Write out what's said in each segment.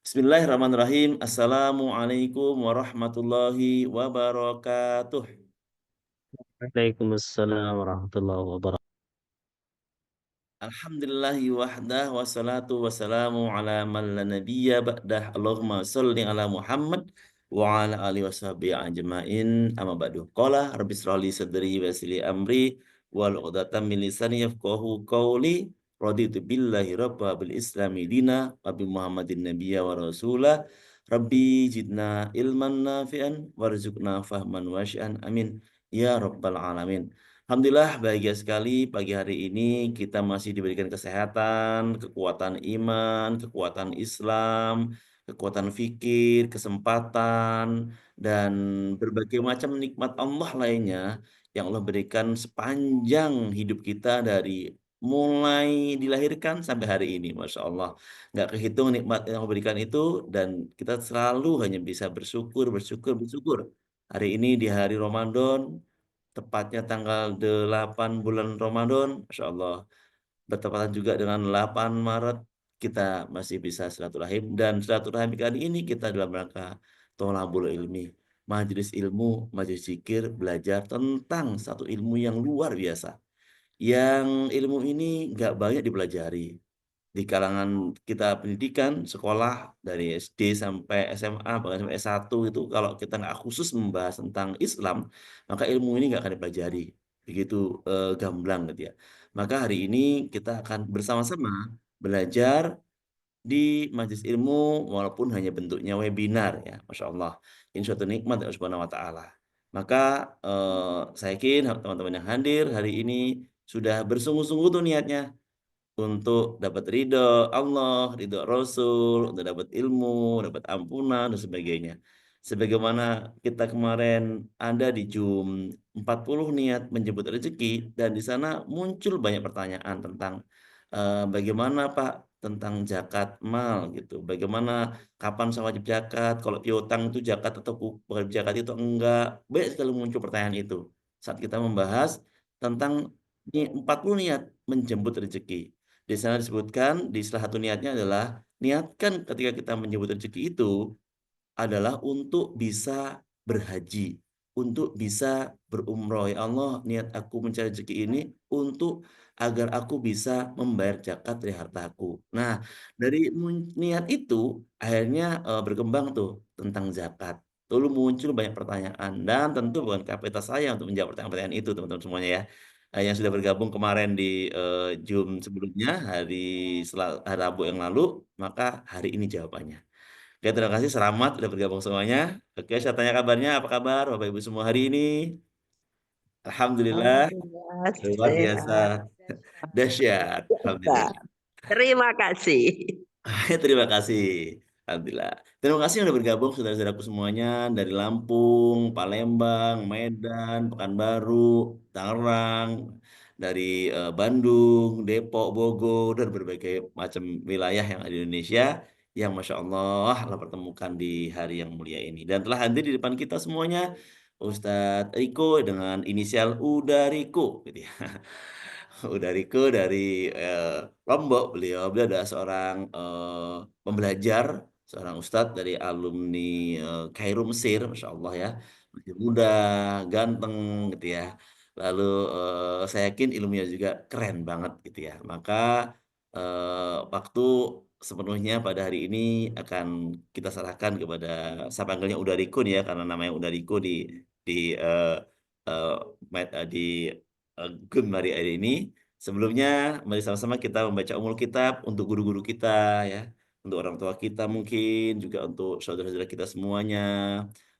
Bismillahirrahmanirrahim. Assalamualaikum warahmatullahi wabarakatuh. Waalaikumsalam warahmatullahi wabarakatuh. Alhamdulillahi wahdah wassalatu wassalamu ala man la nabiyya ba'dah. Allahumma sholli ala Muhammad wa ala alihi washabihi ajmain. Amma ba'du. Qala rabbi shrah li sadri wa yassir li amri wal 'uqdatam min lisani yafqahu qawli. Raditu billahi rabba bil islami dina wa bi Muhammadin nabiyya wa rasulah. Rabbi zidna ilman nafi'an warzuqna fahman wasi'an. Amin ya rabbal alamin. Alhamdulillah bahagia sekali pagi hari ini kita masih diberikan kesehatan, kekuatan iman, kekuatan Islam, kekuatan fikir, kesempatan, dan berbagai macam nikmat Allah lainnya yang Allah berikan sepanjang hidup kita dari mulai dilahirkan sampai hari ini. Masya Allah. Nggak kehitung nikmat yang Allah berikan itu dan kita selalu hanya bisa bersyukur, bersyukur, bersyukur. Hari ini di hari Ramadan, tepatnya tanggal 8 bulan Ramadan, Masya Allah. Bertepatan juga dengan 8 Maret, kita masih bisa silaturahim. Dan silaturahim kali ini kita dalam rangka Tholabul Ilmi. Majelis ilmu, majelis zikir, belajar tentang satu ilmu yang luar biasa. Yang ilmu ini nggak banyak dipelajari di kalangan kita pendidikan, sekolah dari SD sampai SMA, bahkan sampai S1 itu kalau kita nggak khusus membahas tentang Islam, maka ilmu ini nggak akan dipelajari. Begitu gamblang gitu ya. Maka hari ini kita akan bersama-sama belajar di majelis ilmu walaupun hanya bentuknya webinar ya, Masya Allah. Ini suatu nikmat dari Allah Subhanahu wa taala. Maka saya yakin teman-teman yang hadir hari ini sudah bersungguh-sungguh tuh niatnya untuk dapat ridho Allah, ridho Rasul, untuk dapat ilmu, dapat ampunan, dan sebagainya. Sebagaimana kita kemarin ada di Jum 40 niat menjemput rezeki, dan di sana muncul banyak pertanyaan tentang bagaimana Pak tentang zakat mal gitu. Bagaimana kapan saya wajib zakat? Kalau piutang itu zakat atau wajib zakat itu enggak? Banyak sekali muncul pertanyaan itu saat kita membahas tentang 40 niat menjemput rezeki. Di sana disebutkan di salah satu niatnya adalah niatkan ketika kita menyebut rezeki itu adalah untuk bisa berhaji, untuk bisa berumroh. Ya Allah, niat aku mencari rezeki ini untuk agar aku bisa membayar zakat dari hartaku. Nah, dari niat itu akhirnya berkembang tuh tentang zakat. Lalu muncul banyak pertanyaan dan tentu bukan kapasitas saya untuk menjawab pertanyaan-pertanyaan itu teman-teman semuanya ya. Yang sudah bergabung kemarin di Zoom sebelumnya hari Rabu yang lalu, maka hari ini jawabannya. Oke, terima kasih. Selamat sudah bergabung semuanya. Oke, saya tanya kabarnya. Apa kabar Bapak Ibu semua hari ini? Alhamdulillah. Alhamdulillah Luar biasa. sehat. Dahsyat. Biasa. Alhamdulillah. Terima kasih. Terima kasih. Alhamdulillah. Terima kasih sudah bergabung saudara-saudaraku semuanya dari Lampung, Palembang, Medan, Pekanbaru, Tangerang, dari Bandung, Depok, Bogor, dan berbagai macam wilayah yang ada di Indonesia yang Masya Allah Allah pertemukan di hari yang mulia ini. Dan telah hadir di depan kita semuanya Ustadz Riko dengan inisial Udariko gitu ya. Udariko dari Lombok beliau adalah seorang pembelajar, seorang ustadz dari alumni Kairo Mesir, Masya Allah ya, masih muda, ganteng gitu ya. Lalu saya yakin ilmunya juga keren banget gitu ya. Maka waktu sepenuhnya pada hari ini akan kita serahkan kepada saya panggilnya Udariko nih ya, karena namanya Udariko di eh, eh, di Gun hari ini. Sebelumnya, mari sama-sama kita membaca umul kitab untuk guru-guru kita ya, untuk orang tua kita mungkin, juga untuk saudara-saudara kita semuanya,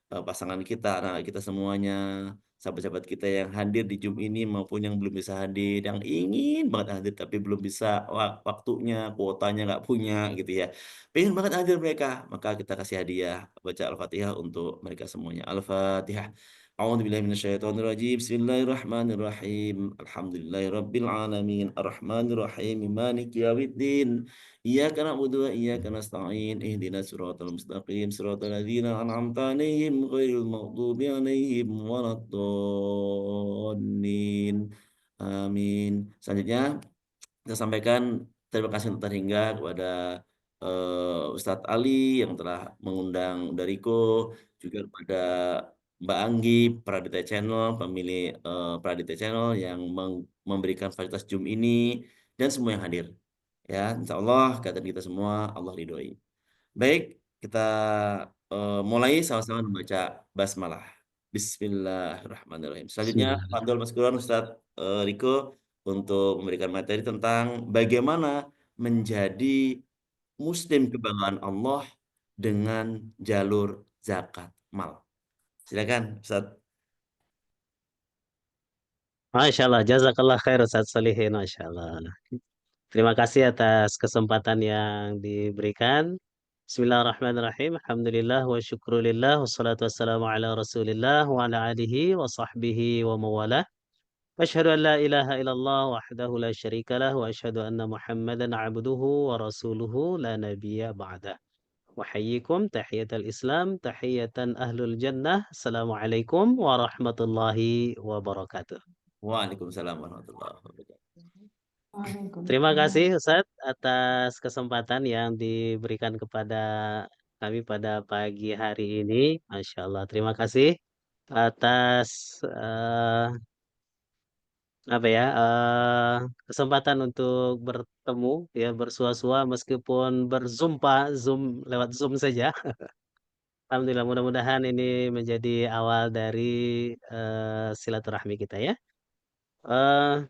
pasangan kita, anak kita semuanya, sahabat-sahabat kita yang hadir di Zoom ini maupun yang belum bisa hadir, yang ingin banget hadir tapi belum bisa waktunya, kuotanya nggak punya gitu ya. Pengen banget hadir mereka, maka kita kasih hadiah baca Al-Fatihah untuk mereka semuanya. Al-Fatihah. أعوذ بالله من الشيطان الرجيم بسم الله الرحمن الرحيم الحمد لله رب العالمين الرحمن الرحيم مالك يوم الدين إياك نعبد وإياك نستعين اهدنا الصراط المستقيم صراط الذين أنعمت عليهم غير المغضوب عليهم ولا الضالين آمين. Selanjutnya kita sampaikan terima kasih untuk terhingga kepada Ustadz Ali yang telah mengundang Dariko, juga kepada Mbak Anggi, Pradita Channel, pemilik Pradita Channel yang memberikan fasilitas Zoom ini, dan semua yang hadir. Ya, insya Allah kata kita semua Allah ridhoi. Baik, kita mulai sama-sama membaca basmalah. Bismillahirrahmanirrahim. Selanjutnya, Bismillah. Fadol Mas Quran Ustadz Riko untuk memberikan materi tentang bagaimana menjadi Muslim kebanggaan Allah dengan jalur zakat mal. Silakan, Ustaz. Masya Allah, jazakallah khair Ustaz Solihin, Masya Allah. Terima kasih atas kesempatan yang diberikan. Bismillahirrahmanirrahim. Alhamdulillah wa syukrulillah wassalatu wassalamu ala Rasulillah wa ala alihi wa sahbihi wa mawalah. Asyhadu an la ilaha illallah wahdahu la syarikalah wa asyhadu anna Muhammadan abduhu wa rasuluhu la nabiyya ba'dah. Wahayyikum tahiyatul Islam, tahiyatan ahlul jannah. Assalamualaikum warahmatullahi wabarakatuh. Waalaikumsalam warahmatullahi wabarakatuh. Terima kasih Ustadz atas kesempatan yang diberikan kepada kami pada pagi hari ini. Masya Allah, terima kasih atas apa ya kesempatan untuk bertemu ya bersua-sua meskipun Zoom lewat Zoom saja. Alhamdulillah, mudah-mudahan ini menjadi awal dari silaturahmi kita ya. Eh,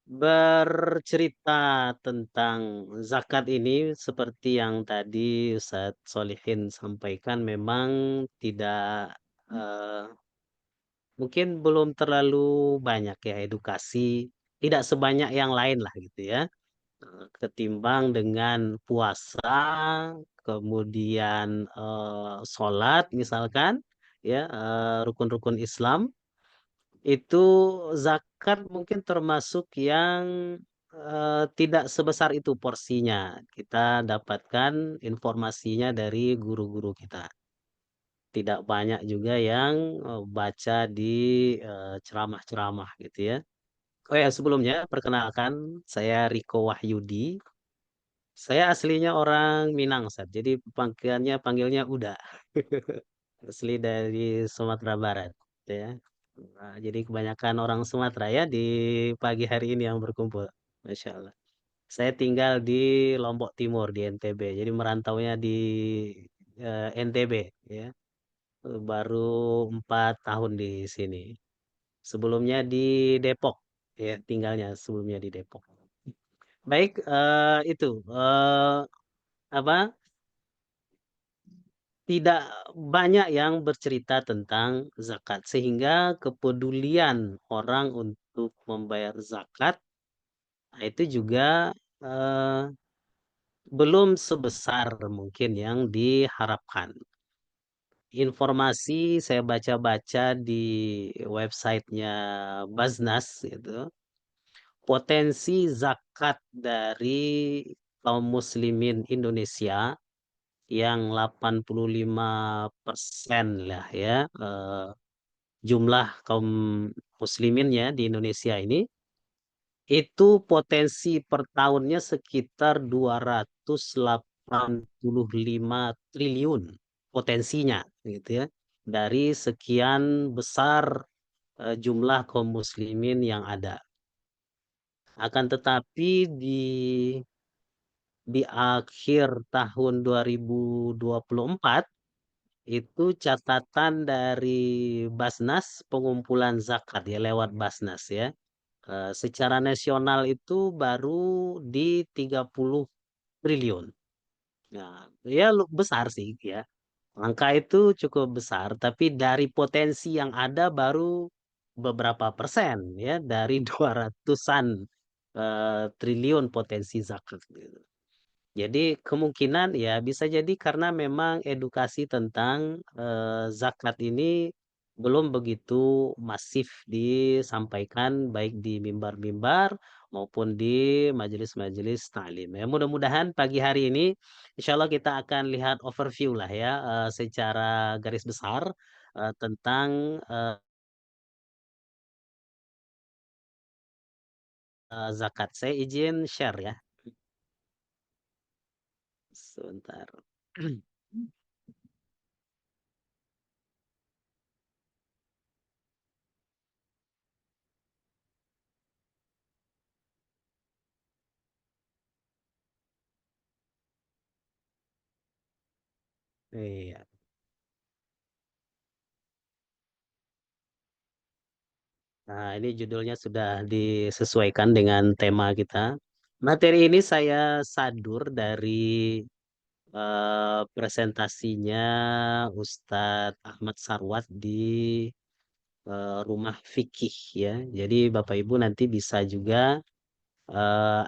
Bercerita tentang zakat ini seperti yang tadi Ustadz Solihin sampaikan memang tidak eh, mungkin belum terlalu banyak ya edukasi, tidak sebanyak yang lain lah gitu ya. Ketimbang dengan puasa, kemudian sholat misalkan ya rukun-rukun Islam itu zakat mungkin termasuk yang tidak sebesar itu porsinya. Kita dapatkan informasinya dari guru-guru kita. Tidak banyak juga yang baca di ceramah-ceramah gitu ya. Oh ya, sebelumnya perkenalkan saya Riko Wahyudi. Saya aslinya orang Minang, Ustaz. Jadi panggilnya Uda. Asli dari Sumatera Barat, gitu ya. Nah, jadi kebanyakan orang Sumatera ya di pagi hari ini yang berkumpul. Masya Allah. Saya tinggal di Lombok Timur di NTB. Jadi merantaunya di NTB ya. Baru 4 tahun di sini. Sebelumnya di Depok ya tinggalnya sebelumnya di Depok. Baik itu apa tidak banyak yang bercerita tentang zakat sehingga kepedulian orang untuk membayar zakat nah, itu juga eh, belum sebesar mungkin yang diharapkan. Informasi saya baca-baca di websitenya Baznas itu potensi zakat dari kaum muslimin Indonesia yang 85% lah ya jumlah kaum musliminnya di Indonesia ini itu potensi per tahunnya sekitar 285 triliun potensinya gitu ya dari sekian besar jumlah kaum muslimin yang ada. Akan tetapi di akhir tahun 2024 itu catatan dari Basnas pengumpulan zakat ya lewat Basnas ya. Secara nasional itu baru di 30 triliun. Nah, ya besar sih ya. Angka itu cukup besar, tapi dari potensi yang ada baru beberapa persen ya dari 200-an triliun potensi zakat gitu. Jadi kemungkinan ya bisa jadi karena memang edukasi tentang zakat ini belum begitu masif disampaikan baik di mimbar-mimbar maupun di majelis-majelis taklim. Ya, mudah-mudahan pagi hari ini insya Allah kita akan lihat overview lah ya secara garis besar tentang zakat. Saya izin share ya. Sebentar. Iya. Nah, ini judulnya sudah disesuaikan dengan tema kita. Materi ini saya sadur dari presentasinya Ustadz Ahmad Sarwat di Rumah Fikih ya. Jadi Bapak Ibu nanti bisa juga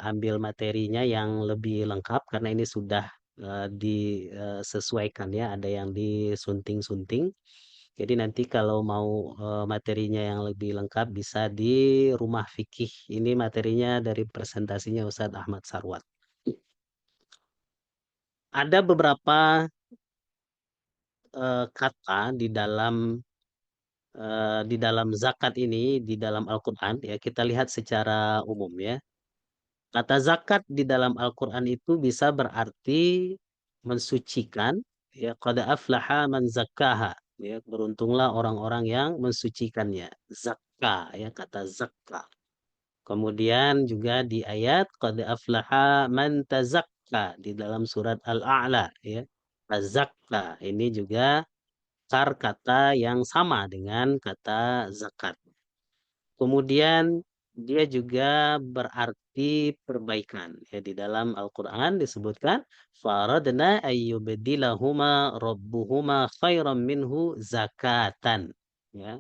ambil materinya yang lebih lengkap karena ini sudah disesuaikan ya, ada yang disunting-sunting. Jadi nanti kalau mau materinya yang lebih lengkap bisa di Rumah Fikih. Ini materinya dari presentasinya Ustadz Ahmad Sarwat. Ada beberapa kata di dalam zakat ini di dalam Al-Qur'an ya, kita lihat secara umum ya. Kata zakat di dalam Al-Qur'an itu bisa berarti mensucikan ya, qad aflaha man zakkaha ya, beruntunglah orang-orang yang mensucikannya. Zakka ya, kata zakka. Kemudian juga di ayat qad aflaha man tazakka di dalam surat Al-A'la ya. Tazakka ini juga kata yang sama dengan kata zakat. Kemudian dia juga berarti perbaikan. Ya, di dalam Al-Quran disebutkan faradna ayyubdilahuma rabbuhuma khairan minhu zakatan. Ya.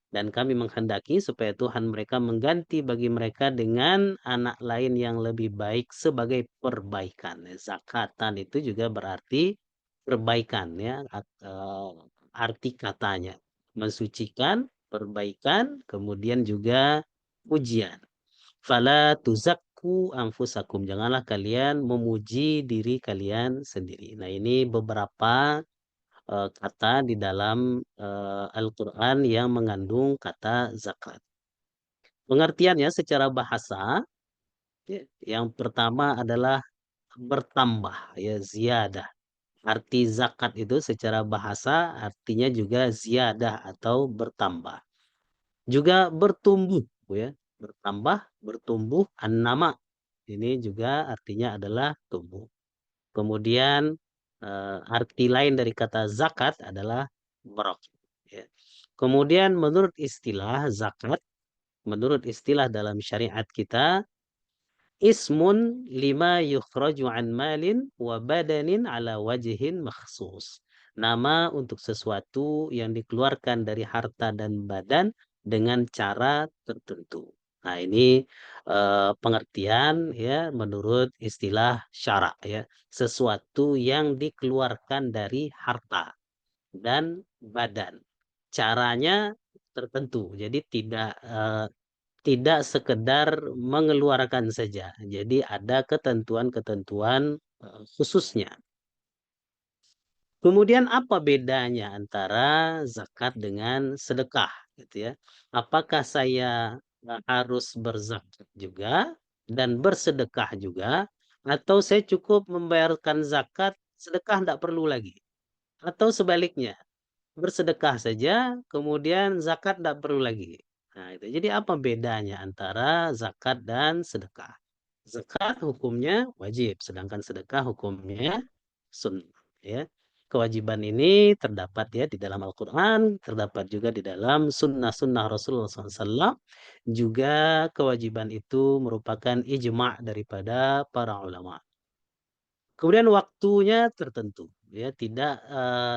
Dan kami menghendaki supaya Tuhan mereka mengganti bagi mereka dengan anak lain yang lebih baik sebagai perbaikan. Zakatan itu juga berarti perbaikan ya, arti katanya. Mensucikan, perbaikan, kemudian juga pujian. Fala tuzakku anfusakum. Janganlah kalian memuji diri kalian sendiri. Nah, ini beberapa kata di dalam Al-Quran yang mengandung kata zakat. Pengertiannya secara bahasa, ya, yang pertama adalah bertambah, ya ziyadah. Arti zakat itu secara bahasa artinya juga ziyadah atau bertambah. Juga bertumbuh, ya. Bertambah, bertumbuh, an-nama. Ini juga artinya adalah tumbuh. Kemudian arti lain dari kata zakat adalah barokah. Ya. Kemudian menurut istilah dalam syariat kita, ismun lima yukhraju an malin wa badanin ala wajhin makhsus. Nama untuk sesuatu yang dikeluarkan dari harta dan badan dengan cara tertentu. Nah, ini pengertian ya menurut istilah syara ya. Sesuatu yang dikeluarkan dari harta dan badan. Caranya tertentu. Jadi tidak sekedar mengeluarkan saja. Jadi ada ketentuan-ketentuan khususnya. Kemudian apa bedanya antara zakat dengan sedekah gitu ya? Apakah saya harus berzakat juga dan bersedekah juga atau saya cukup membayarkan zakat, sedekah tidak perlu lagi? Atau sebaliknya, bersedekah saja, kemudian zakat tidak perlu lagi. Nah, itu. Jadi apa bedanya antara zakat dan sedekah? Zakat hukumnya wajib, sedangkan sedekah hukumnya sunnah. Ya. Kewajiban ini terdapat ya di dalam Al-Quran, terdapat juga di dalam sunnah-sunnah Rasulullah SAW. Juga kewajiban itu merupakan ijma' daripada para ulama. Kemudian waktunya tertentu, ya tidak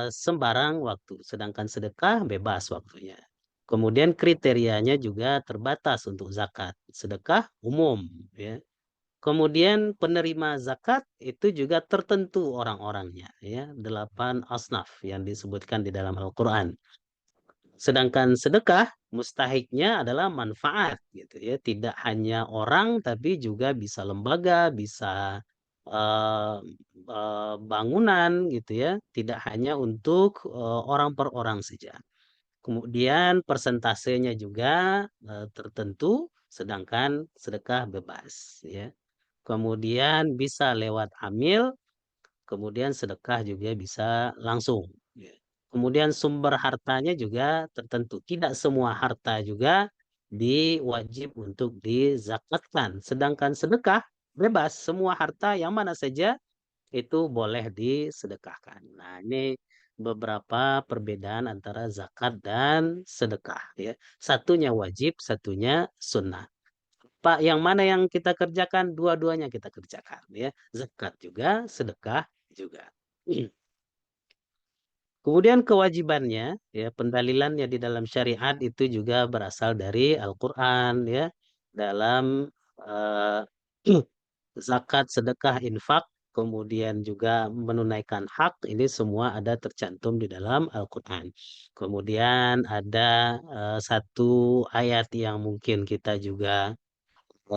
sembarang waktu. Sedangkan sedekah bebas waktunya. Kemudian kriterianya juga terbatas untuk zakat. Sedekah umum, ya. Kemudian penerima zakat itu juga tertentu orang-orangnya, ya. 8 asnaf yang disebutkan di dalam Al-Quran. Sedangkan sedekah mustahiknya adalah manfaat gitu ya, tidak hanya orang tapi juga bisa lembaga, bisa eh, bangunan gitu ya, tidak hanya untuk orang per orang saja. Kemudian persentasenya juga tertentu, sedangkan sedekah bebas ya. Kemudian bisa lewat amil kemudian sedekah juga bisa langsung, ya. Kemudian sumber hartanya juga tertentu, tidak semua harta juga diwajib untuk dizakatkan, sedangkan sedekah bebas, semua harta yang mana saja itu boleh disedekahkan. Nah, ini beberapa perbedaan antara zakat dan sedekah ya. Satunya wajib, satunya sunnah. Pak, yang mana yang kita kerjakan? Dua-duanya kita kerjakan ya. Zakat juga, sedekah juga. Kemudian kewajibannya ya, pendalilannya di dalam syariat itu juga berasal dari Al-Qur'an ya. Dalam eh, zakat, sedekah, infak, kemudian juga menunaikan hak, ini semua ada tercantum di dalam Al-Quran. Kemudian ada satu ayat yang mungkin kita juga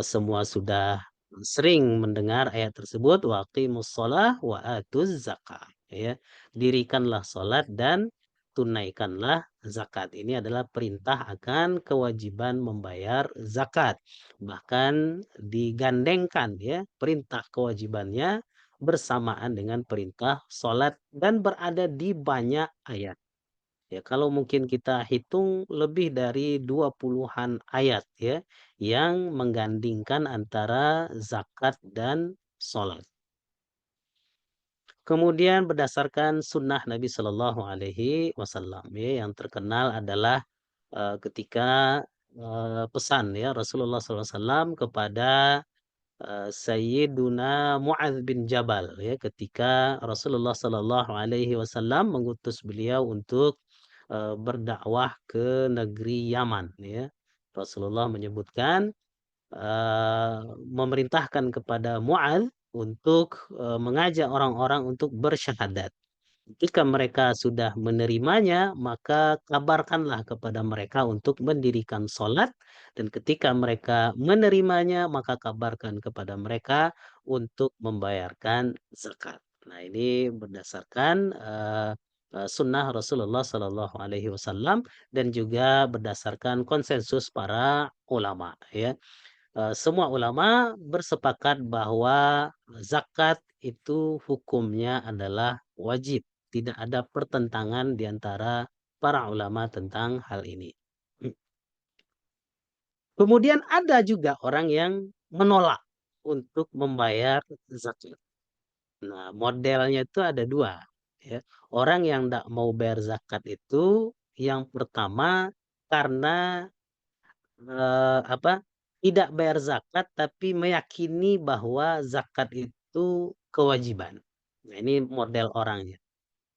semua sudah sering mendengar ayat tersebut, waqimus shalah wa atuz zakah. Ya, dirikanlah salat dan tunaikanlah zakat. Ini adalah perintah akan kewajiban membayar zakat. Bahkan digandengkan ya, perintah kewajibannya bersamaan dengan perintah salat dan berada di banyak ayat. Ya, kalau mungkin kita hitung lebih dari 20-an ayat ya yang menggandingkan antara zakat dan sholat. Kemudian berdasarkan sunnah Nabi Shallallahu Alaihi Wasallam ya, yang terkenal adalah ketika pesan ya Rasulullah SAW kepada Sayyiduna Mu'adz bin Jabal ya, ketika Rasulullah Sallallahu Alaihi Wasallam mengutus beliau untuk berdakwah ke negeri Yaman ya. Rasulullah menyebutkan memerintahkan kepada Mu'adz untuk mengajak orang-orang untuk bersyahadat. Jika mereka sudah menerimanya, maka kabarkanlah kepada mereka untuk mendirikan sholat. Dan ketika mereka menerimanya, maka kabarkan kepada mereka untuk membayarkan zakat. Nah, ini berdasarkan sunnah Rasulullah Sallallahu Alaihi Wasallam dan juga berdasarkan konsensus para ulama. Ya, semua ulama bersepakat bahwa zakat itu hukumnya adalah wajib. Tidak ada pertentangan di antara para ulama tentang hal ini. Kemudian ada juga orang yang menolak untuk membayar zakat. Nah, modelnya itu ada dua. Ya. Orang yang tidak mau bayar zakat itu yang pertama karena apa, tidak bayar zakat tapi meyakini bahwa zakat itu kewajiban. Nah, ini model orangnya.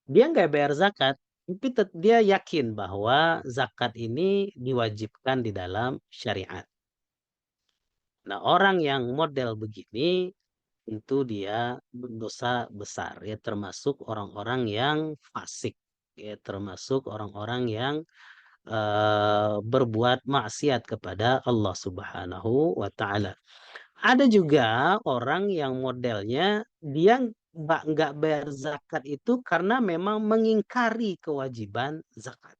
Dia nggak bayar zakat, tapi dia yakin bahwa zakat ini diwajibkan di dalam syariat. Nah, orang yang model begini tentu dia berdosa besar ya, termasuk orang-orang yang fasik ya, termasuk orang-orang yang berbuat maksiat kepada Allah Subhanahu wa taala. Ada juga orang yang modelnya dia nggak bayar zakat itu karena memang mengingkari kewajiban zakat.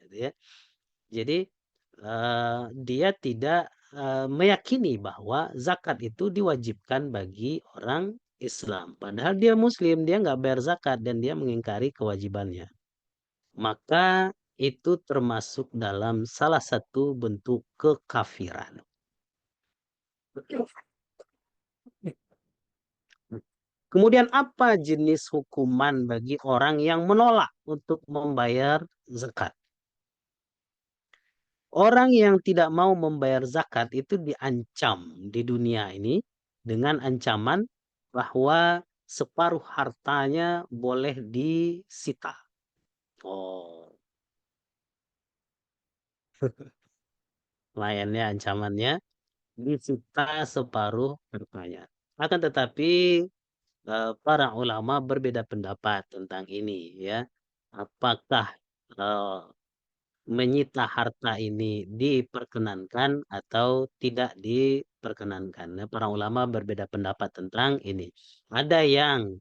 Gitu ya. Jadi dia tidak meyakini bahwa zakat itu diwajibkan bagi orang Islam. Padahal dia Muslim, dia nggak bayar zakat dan dia mengingkari kewajibannya. Maka itu termasuk dalam salah satu bentuk kekafiran. Kemudian apa jenis hukuman bagi orang yang menolak untuk membayar zakat? Orang yang tidak mau membayar zakat itu diancam di dunia ini dengan ancaman bahwa separuh hartanya boleh disita. Oh, layannya ancamannya disita separuh hartanya. Akan tetapi para ulama berbeda pendapat tentang ini ya. Apakah eh, menyita harta ini diperkenankan atau tidak diperkenankan? Nah, para ulama berbeda pendapat tentang ini. Ada yang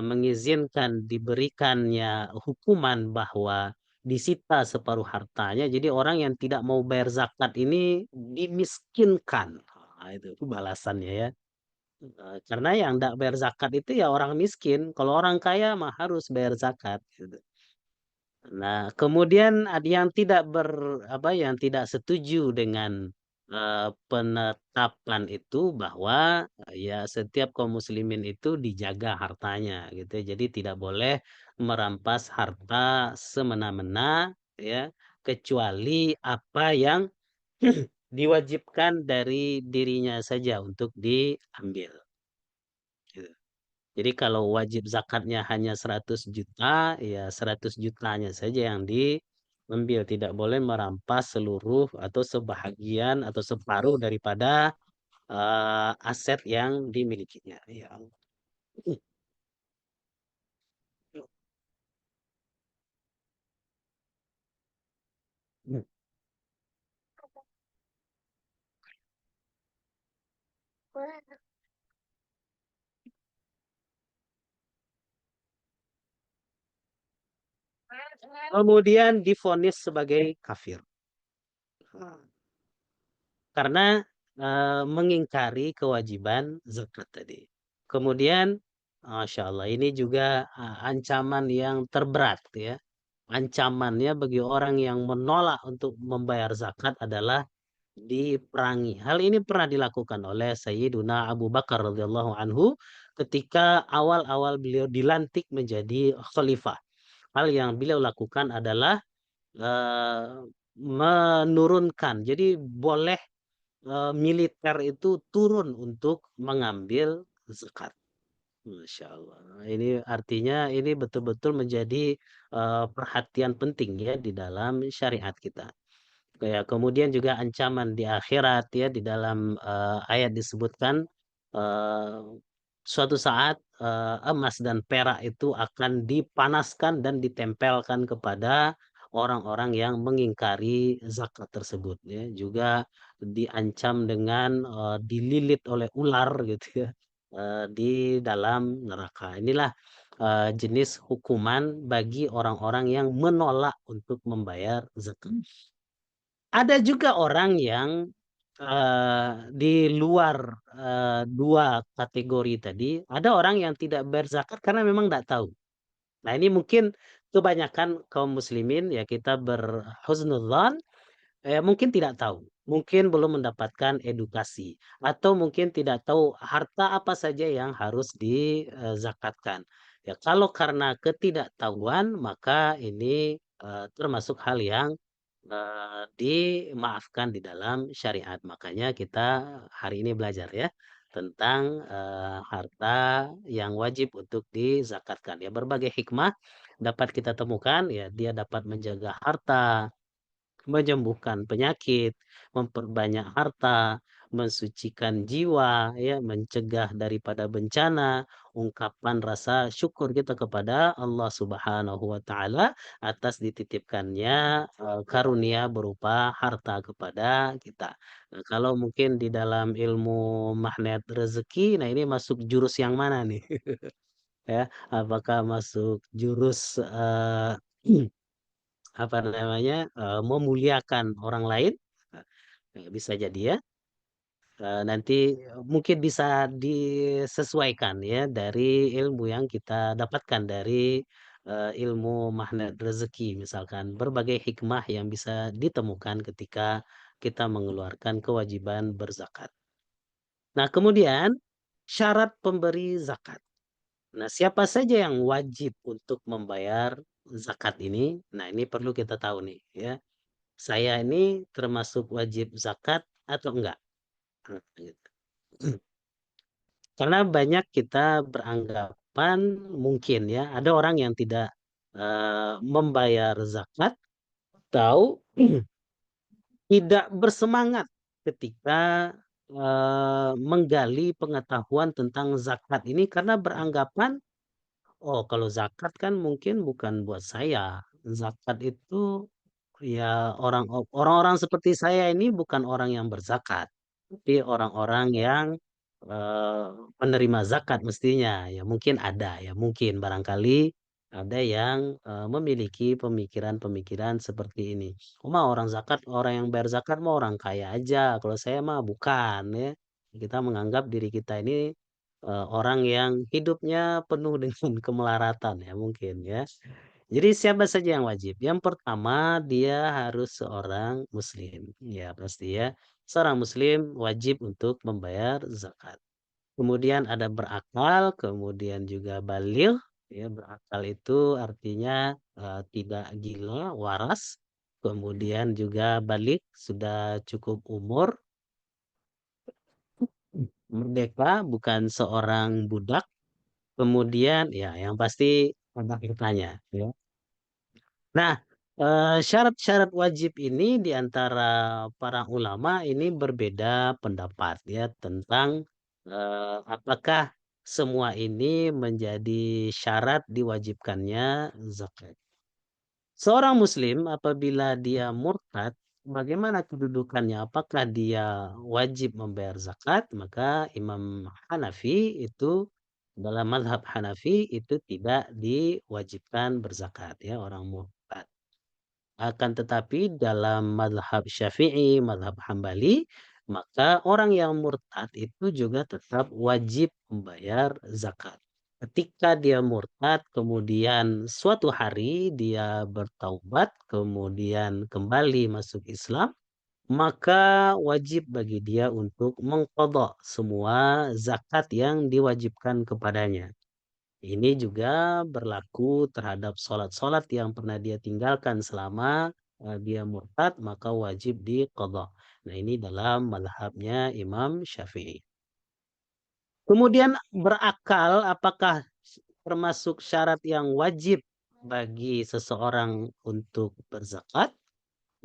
mengizinkan diberikannya hukuman bahwa disita separuh hartanya. Jadi orang yang tidak mau bayar zakat ini dimiskinkan. Nah, itu balasannya ya. Karena yang nggak bayar zakat itu ya orang miskin, kalau orang kaya mah harus bayar zakat, gitu. Nah, kemudian ada yang yang tidak setuju dengan, penetapan itu bahwa, ya setiap kaum muslimin itu dijaga hartanya gitu ya. Jadi tidak boleh merampas harta semena-mena ya, kecuali apa yang diwajibkan dari dirinya saja untuk diambil, gitu. Jadi kalau wajib zakatnya hanya 100 juta, ya 100 jutanya saja yang diambil, tidak boleh merampas seluruh atau sebahagian atau separuh daripada, aset yang dimilikinya, ya. Kemudian divonis sebagai kafir. Karena, mengingkari kewajiban zakat tadi. Kemudian, Masya Allah ini juga, ancaman yang terberat ya. Ancamannya bagi orang yang menolak untuk membayar zakat adalah diperangi. Hal ini pernah dilakukan oleh Sayyiduna Abu Bakar radhiyallahu anhu ketika awal-awal beliau dilantik menjadi khalifah. Hal yang beliau lakukan adalah, menurunkan. Jadi boleh militer itu turun untuk mengambil zakat. Masya Allah. Ini artinya ini betul-betul menjadi, perhatian penting ya di dalam syariat kita. Kayak kemudian juga ancaman di akhirat ya di dalam, ayat disebutkan, eee, suatu saat, emas dan perak itu akan dipanaskan dan ditempelkan kepada orang-orang yang mengingkari zakat tersebut ya. Juga diancam dengan, dililit oleh ular gitu ya, di dalam neraka. Inilah, jenis hukuman bagi orang-orang yang menolak untuk membayar zakat. Ada juga orang yang, di luar, 2 kategori tadi, ada orang yang tidak berzakat karena memang nggak tahu. Nah, ini mungkin kebanyakan kaum muslimin ya kita berhusnudzon, mungkin tidak tahu, mungkin belum mendapatkan edukasi, atau mungkin tidak tahu harta apa saja yang harus dizakatkan. Ya kalau karena ketidaktahuan maka ini, termasuk hal yang dimaafkan di dalam syariat. Makanya kita hari ini belajar ya tentang, harta yang wajib untuk dizakatkan. Ya berbagai hikmah dapat kita temukan ya, dia dapat menjaga harta, menyembuhkan penyakit, memperbanyak harta, mensucikan jiwa, ya, mencegah daripada bencana, ungkapan rasa syukur kita kepada Allah Subhanahu wa taala atas dititipkannya, karunia berupa harta kepada kita. Nah, kalau mungkin di dalam ilmu magnet rezeki, nah ini masuk jurus yang mana nih? Ya, apakah masuk jurus, apa namanya, memuliakan orang lain, bisa jadi ya, nanti mungkin bisa disesuaikan ya dari ilmu yang kita dapatkan dari, ilmu magnet rezeki misalkan berbagai hikmah yang bisa ditemukan ketika kita mengeluarkan kewajiban berzakat. Nah kemudian syarat pemberi zakat. Nah siapa saja yang wajib untuk membayar zakat ini? Nah ini perlu kita tahu nih ya. Saya ini termasuk wajib zakat atau enggak? Gitu. Karena banyak kita beranggapan mungkin ya, ada orang yang tidak, membayar zakat atau tidak bersemangat ketika, menggali pengetahuan tentang zakat ini karena beranggapan, "Oh, kalau zakat kan mungkin bukan buat saya. Zakat itu ya orang-orang seperti saya ini bukan orang yang berzakat, tapi orang-orang yang, eee, penerima zakat mestinya." Ya mungkin ada ya, mungkin barangkali ada yang, memiliki pemikiran-pemikiran seperti ini. "Oh mah orang zakat orang yang bayar zakat mah orang kaya aja, kalau saya mah bukan," ya. Kita menganggap diri kita ini orang yang hidupnya penuh dengan kemelaratan ya mungkin ya. Jadi siapa saja yang wajib? Yang pertama dia harus seorang muslim, ya pasti ya. Seorang muslim wajib untuk membayar zakat. Kemudian ada berakal, kemudian juga baligh, ya berakal itu artinya, tidak gila, waras. Kemudian juga balik sudah cukup umur, merdeka, bukan seorang budak. Kemudian ya yang pasti ada hartanya, ya. Nah, syarat-syarat wajib ini di antara para ulama ini berbeda pendapat ya tentang, apakah semua ini menjadi syarat diwajibkannya zakat. Seorang muslim apabila dia murtad, bagaimana kedudukannya? Apakah dia wajib membayar zakat? Maka Imam Hanafi itu dalam mazhab Hanafi itu tidak diwajibkan berzakat ya orang murtad. Akan tetapi dalam mazhab Syafi'i, mazhab Hambali, maka orang yang murtad itu juga tetap wajib membayar zakat. Ketika dia murtad, kemudian suatu hari dia bertaubat, kemudian kembali masuk Islam, maka wajib bagi dia untuk mengqadha semua zakat yang diwajibkan kepadanya. Ini juga berlaku terhadap sholat-sholat yang pernah dia tinggalkan selama dia murtad, maka wajib diqadha. Nah, ini dalam mazhabnya Imam Syafi'i. Kemudian berakal, apakah termasuk syarat yang wajib bagi seseorang untuk berzakat?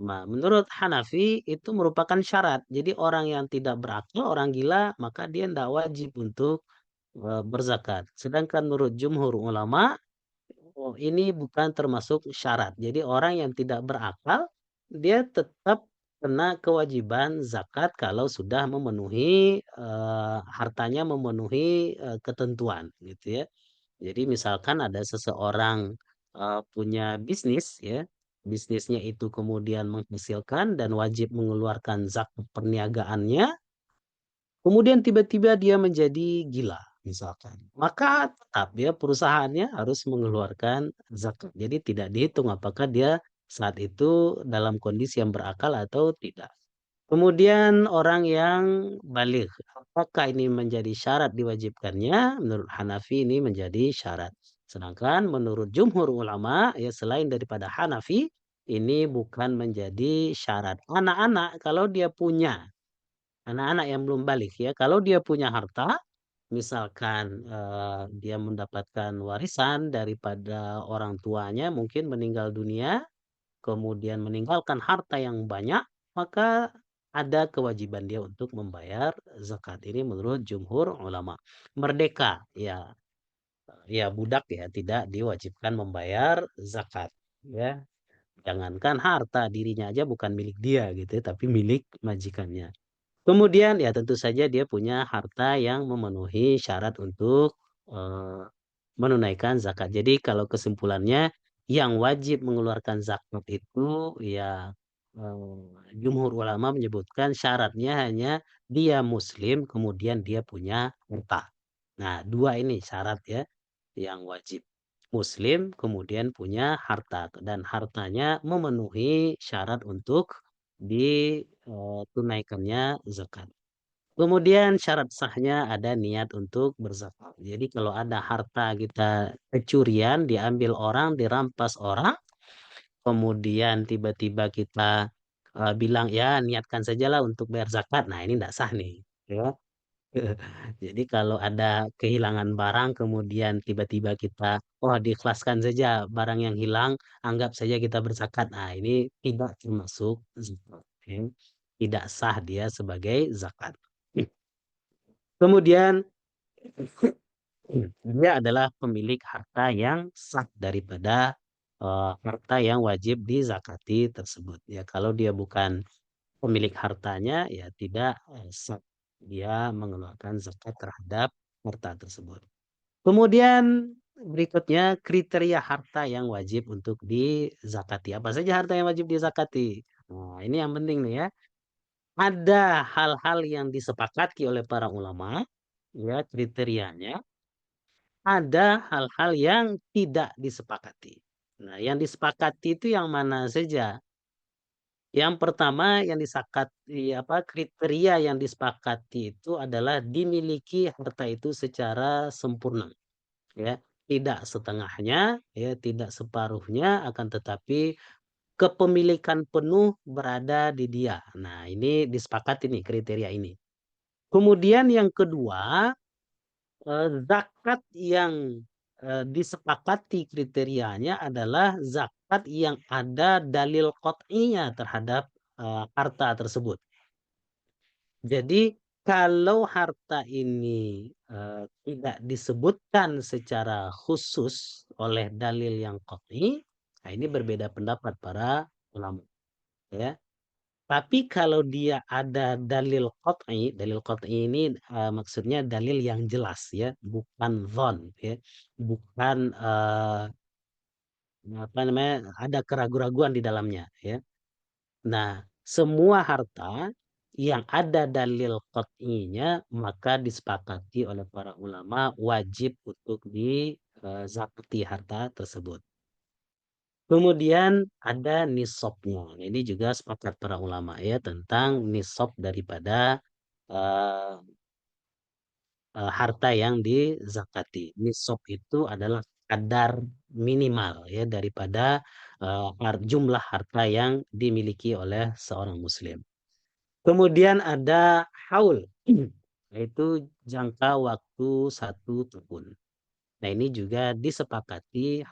Nah, menurut Hanafi itu merupakan syarat. Jadi orang yang tidak berakal, orang gila, maka dia tidak wajib untuk berzakat. Sedangkan menurut jumhur ulama, oh, ini bukan termasuk syarat. Jadi orang yang tidak berakal, dia tetap kena kewajiban zakat kalau sudah memenuhi, hartanya memenuhi, ketentuan gitu ya. Jadi misalkan ada seseorang, punya bisnis ya, bisnisnya itu kemudian menghasilkan dan wajib mengeluarkan zakat perniagaannya. Kemudian tiba-tiba dia menjadi gila misalkan, maka tetap ya perusahaannya harus mengeluarkan zakat. Jadi tidak dihitung apakah dia saat itu dalam kondisi yang berakal atau tidak. Kemudian orang yang baligh, apakah ini menjadi syarat diwajibkannya? Menurut Hanafi ini menjadi syarat. Sedangkan menurut jumhur ulama ya selain daripada Hanafi ini bukan menjadi syarat. Anak-anak kalau dia punya anak-anak yang belum balik ya, kalau dia punya harta, misalkan, dia mendapatkan warisan daripada orang tuanya mungkin meninggal dunia, kemudian meninggalkan harta yang banyak, maka ada kewajiban dia untuk membayar zakat. Ini menurut jumhur ulama. Merdeka, ya ya budak ya tidak diwajibkan membayar zakat, ya. Jangankan harta, dirinya aja bukan milik dia gitu ya, tapi milik majikannya. Kemudian ya tentu saja dia punya harta yang memenuhi syarat untuk, eee, menunaikan zakat. Jadi kalau kesimpulannya yang wajib mengeluarkan zakat itu ya, jumhur ulama menyebutkan syaratnya hanya dia muslim kemudian dia punya harta. Nah 2 ini syarat ya yang wajib. Muslim kemudian punya harta dan hartanya memenuhi syarat untuk tunaikannya zakat. Kemudian syarat sahnya ada niat untuk berzakat. Jadi kalau ada harta kita kecurian, diambil orang, dirampas orang, kemudian tiba-tiba kita, bilang, "Ya niatkan sajalah untuk bayar zakat." Nah ini tidak sah nih, ya. Jadi kalau ada kehilangan barang kemudian tiba-tiba kita, "Oh diikhlaskan saja barang yang hilang, anggap saja kita berzakat." Nah ini tidak termasuk zakat, ya. Tidak sah dia sebagai zakat. Kemudian dia adalah pemilik harta yang sah daripada, harta yang wajib dizakati tersebut. Ya kalau dia bukan pemilik hartanya, ya tidak, sah dia mengeluarkan zakat terhadap harta tersebut. Kemudian berikutnya kriteria harta yang wajib untuk dizakati. Apa saja harta yang wajib dizakati? Nah ini yang penting nih ya. Ada hal-hal yang disepakati oleh para ulama ya kriterianya, ada hal-hal yang tidak disepakati. Nah, yang disepakati itu yang mana saja? Yang pertama yang kriteria yang disepakati itu adalah dimiliki harta itu secara sempurna, ya. Tidak setengahnya, ya, tidak separuhnya, akan tetapi kepemilikan penuh berada di dia. Nah, ini disepakati nih kriteria ini. Kemudian yang kedua, zakat yang, disepakati kriterianya adalah zakat yang ada dalil qat'inya terhadap, harta tersebut. Jadi kalau harta ini, tidak disebutkan secara khusus oleh dalil yang qat'i, nah ini berbeda pendapat para ulama, ya. Tapi kalau dia ada dalil qat'i ini, maksudnya dalil yang jelas ya, bukan dzan ya, bukan, apa namanya, ada keraguan-raguan di dalamnya ya. Nah, semua harta yang ada dalil qat'inya maka disepakati oleh para ulama wajib untuk zakati harta tersebut. Kemudian ada nisabnya. Nah, ini juga sepakat para ulama ya tentang nisab daripada eee harta yang dizakati. Nisab itu adalah kadar minimal ya daripada, jumlah harta yang dimiliki oleh seorang muslim. Kemudian ada haul, yaitu jangka waktu 1 tahun. Nah, ini juga disepakati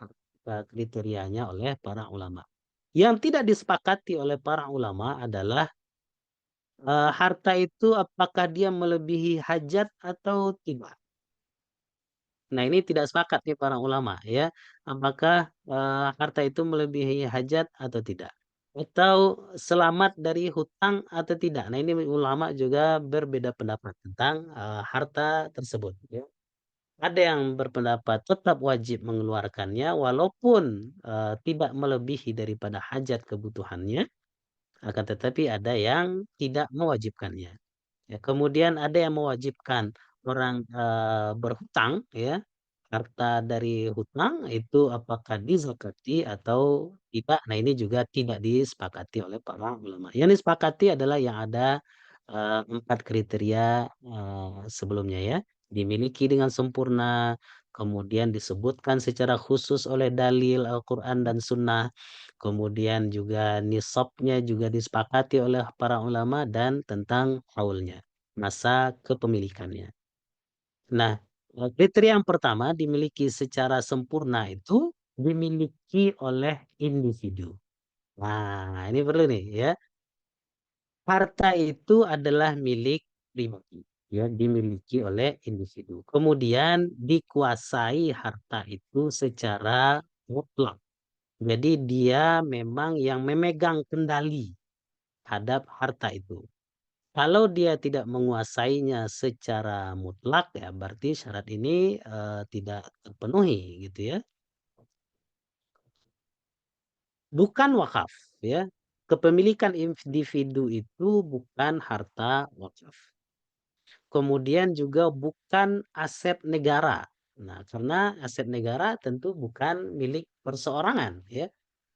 kriterianya oleh para ulama. Yang tidak disepakati oleh para ulama adalah, harta itu apakah dia melebihi hajat atau tidak. Nah, ini tidak sepakat nih para ulama ya, apakah, harta itu melebihi hajat atau tidak, atau selamat dari hutang atau tidak. Nah, ini ulama juga berbeda pendapat tentang, harta tersebut ya. Ada yang berpendapat tetap wajib mengeluarkannya walaupun, tidak melebihi daripada hajat kebutuhannya, akan tetapi ada yang tidak mewajibkannya. Ya, kemudian ada yang mewajibkan orang, berhutang ya, harta dari hutang itu apakah dizakati atau tidak. Nah, ini juga tidak disepakati oleh para ulama. Yang disepakati adalah yang ada, 4 kriteria, sebelumnya ya. Dimiliki dengan sempurna, kemudian disebutkan secara khusus oleh dalil Al-Qur'an dan Sunnah, kemudian juga nisabnya juga disepakati oleh para ulama dan tentang haulnya, masa kepemilikannya. Nah, kriteria yang pertama dimiliki secara sempurna itu dimiliki oleh individu. Nah, ini perlu nih ya. Harta itu adalah milik pribadi, ya, dimiliki oleh individu. Kemudian dikuasai harta itu secara mutlak. Jadi dia memang yang memegang kendali terhadap harta itu. Kalau dia tidak menguasainya secara mutlak ya berarti syarat ini, tidak terpenuhi gitu ya. Bukan wakaf ya. Kepemilikan individu itu bukan harta wakaf. Kemudian juga bukan aset negara. Nah, karena aset negara tentu bukan milik perseorangan ya.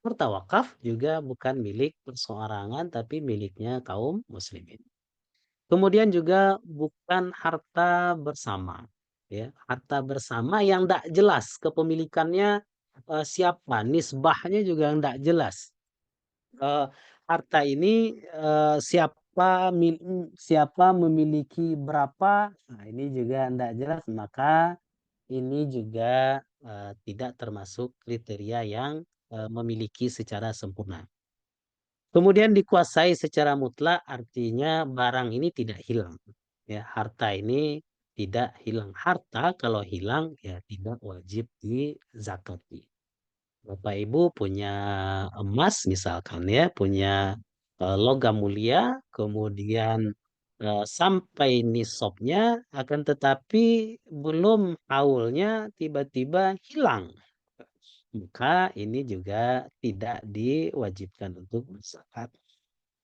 Harta wakaf juga bukan milik perseorangan tapi miliknya kaum muslimin. Kemudian juga bukan harta bersama, ya. Harta bersama yang tidak jelas kepemilikannya, siapa, nisbahnya juga tidak jelas. Eee, Harta ini, siapa memiliki berapa, nah ini juga tidak jelas, maka ini juga, tidak termasuk kriteria yang, memiliki secara sempurna. Kemudian dikuasai secara mutlak artinya barang ini tidak hilang, ya, harta ini tidak hilang. Harta kalau hilang ya tidak wajib dizakati. Bapak Ibu punya emas misalkan ya, punya, logam mulia, kemudian, sampai nisabnya akan tetapi belum haulnya tiba-tiba hilang. Maka ini juga tidak diwajibkan untuk berzakat.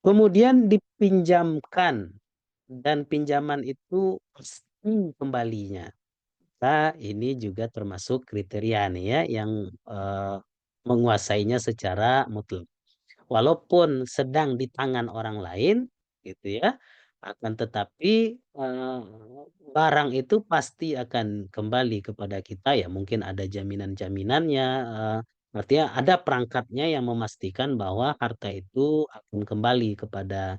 Kemudian dipinjamkan dan pinjaman itu pasti kembalinya. Nah, ini juga termasuk kriteria nih ya yang menguasainya secara mutlak. Walaupun sedang di tangan orang lain gitu ya, akan tetapi barang itu pasti akan kembali kepada kita ya, mungkin ada jaminan-jaminannya, artinya ada perangkatnya yang memastikan bahwa harta itu akan kembali kepada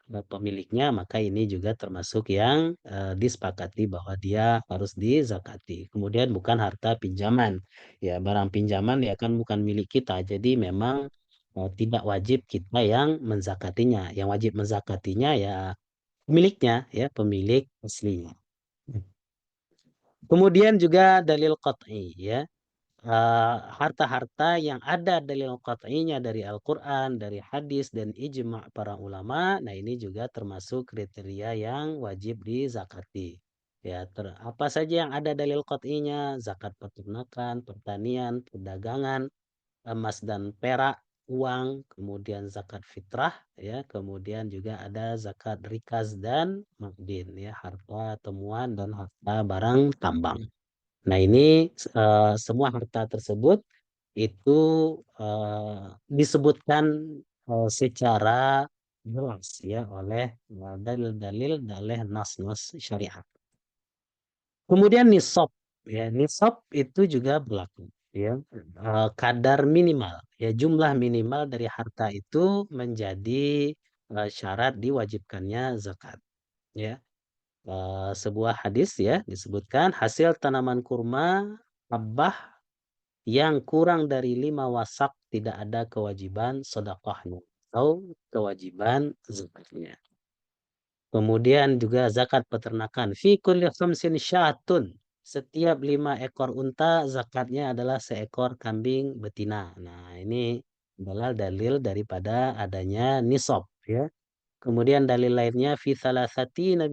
pemiliknya, maka ini juga termasuk yang disepakati bahwa dia harus dizakati. Kemudian bukan harta pinjaman. Ya, barang pinjaman ya kan bukan milik kita. Jadi memang tidak wajib kita yang menzakatinya. Yang wajib menzakatinya ya pemiliknya, ya pemilik aslinya. Kemudian juga dalil qat'i ya. Harta-harta yang ada dalil qat'inya dari Al-Quran, dari hadis, dan ijma' para ulama, nah ini juga termasuk kriteria yang wajib dizakati. Ya, apa saja yang ada dalil qat'inya, zakat peternakan, pertanian, perdagangan, emas dan perak, uang, kemudian zakat fitrah, ya, kemudian juga ada zakat rikaz dan makdin, ya, harta temuan dan harta barang tambang. Nah, ini semua harta tersebut itu disebutkan secara jelas ya oleh dalil-dalil oleh nas-nas syariat. Kemudian nisab ya, nisab itu juga berlaku ya. Kadar minimal ya, jumlah minimal dari harta itu menjadi syarat diwajibkannya zakat ya. Sebuah hadis ya disebutkan hasil tanaman kurma Abbah yang kurang dari 5 wasak tidak ada kewajiban sedekahnya atau kewajiban zakatnya. Kemudian juga zakat peternakan. Fi kulli khamsin syatun. Setiap 5 ekor unta zakatnya adalah seekor kambing betina. Nah, ini adalah dalil daripada adanya nisab ya. Kemudian dalil lainnya fi thalathina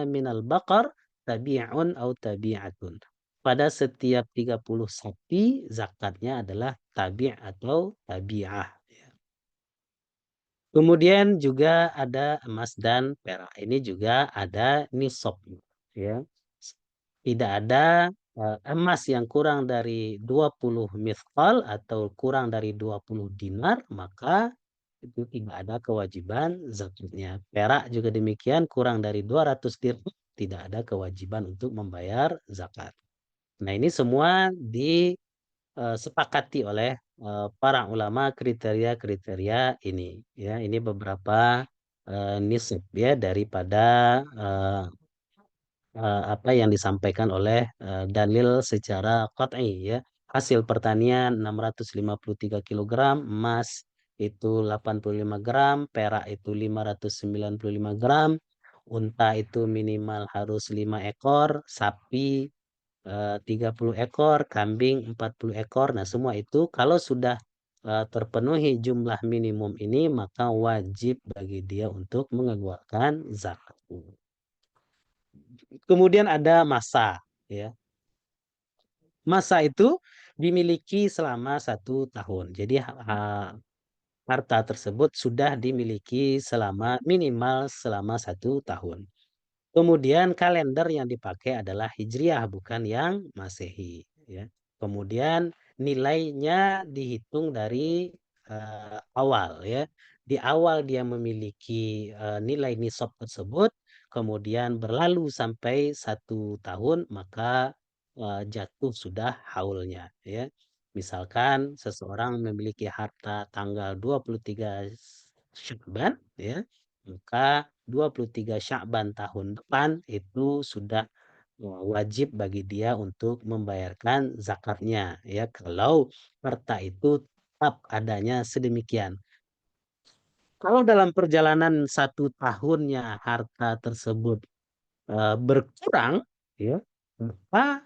minal baqar tabi'un au tabi'atun. Pada setiap 30 sapi zakatnya adalah tabi' atau tabi'ah. Kemudian juga ada emas dan perak. Ini juga ada nisab ya. Tidak ada emas yang kurang dari 20 mithqal atau kurang dari 20 dinar, maka itu tidak ada kewajiban zakatnya. Perak juga demikian, kurang dari 200 dirham tidak ada kewajiban untuk membayar zakat. Nah, ini semua disepakati oleh para ulama kriteria-kriteria ini. Ya, ini beberapa nisab ya daripada eh, apa yang disampaikan oleh dalil secara qat'i ya. Hasil pertanian 653 kilogram, emas itu 85 gram, perak itu 595 gram, unta itu minimal harus 5 ekor, sapi 30 ekor, kambing 40 ekor. Nah, semua itu kalau sudah terpenuhi jumlah minimum ini, maka wajib bagi dia untuk mengeluarkan zakat. Kemudian ada masa, ya. Masa itu dimiliki selama 1 tahun. Jadi harta tersebut sudah dimiliki selama minimal selama 1 tahun. Kemudian kalender yang dipakai adalah Hijriah bukan yang Masehi, ya. Kemudian nilainya dihitung dari awal ya. Di awal dia memiliki nilai nisab tersebut, kemudian berlalu sampai 1 tahun, maka jatuh sudah haulnya ya. Misalkan seseorang memiliki harta tanggal 23 Syakban ya, maka 23 Syakban tahun depan itu sudah wajib bagi dia untuk membayarkan zakatnya ya, kalau harta itu tetap adanya sedemikian. Kalau dalam perjalanan 1 tahunnya harta tersebut berkurang ya, maka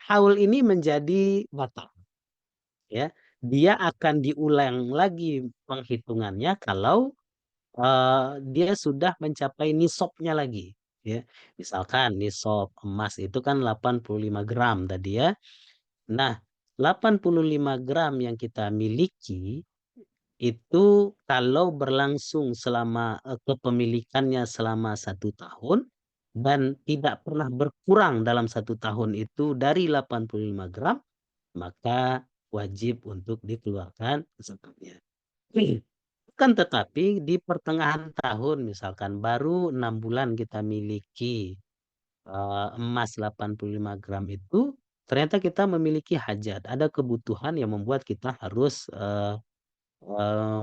haul ini menjadi batal ya. Dia akan diulang lagi penghitungannya kalau dia sudah mencapai nisabnya lagi ya. Misalkan nisab emas itu kan 85 gram tadi ya. Nah, 85 gram yang kita miliki itu kalau berlangsung selama kepemilikannya selama 1 tahun, dan tidak pernah berkurang dalam 1 tahun itu dari 85 gram, maka wajib untuk dikeluarkan zakatnya. Akan tetapi di pertengahan tahun misalkan baru 6 bulan kita miliki, emas 85 gram itu, ternyata kita memiliki hajat, ada kebutuhan yang membuat kita harus,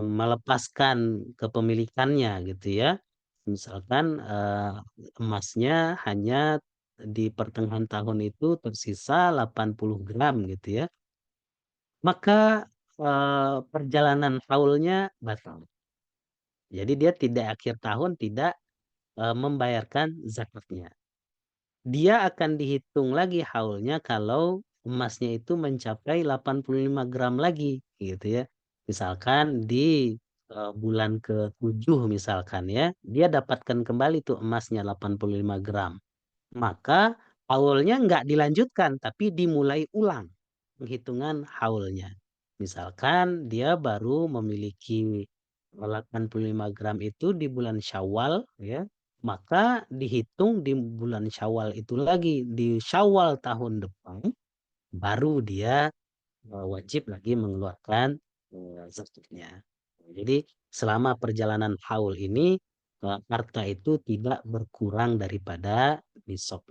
melepaskan kepemilikannya gitu ya. Misalkan, emasnya hanya di pertengahan tahun itu tersisa 80 gram gitu ya, maka, perjalanan haulnya batal. Jadi dia tidak akhir tahun tidak, membayarkan zakatnya. Dia akan dihitung lagi haulnya kalau emasnya itu mencapai 85 gram lagi gitu ya. Misalkan di, bulan ke-7 misalkan ya, dia dapatkan kembali tuh emasnya 85 gram. Maka haulnya nggak dilanjutkan, tapi dimulai ulang penghitungan haulnya. Misalkan dia baru memiliki 85 gram itu di bulan Syawal ya, maka dihitung di bulan Syawal itu lagi, di Syawal tahun depan baru dia, wajib lagi mengeluarkan, zakatnya. Jadi selama perjalanan haul ini, harta itu tidak berkurang daripada nisab.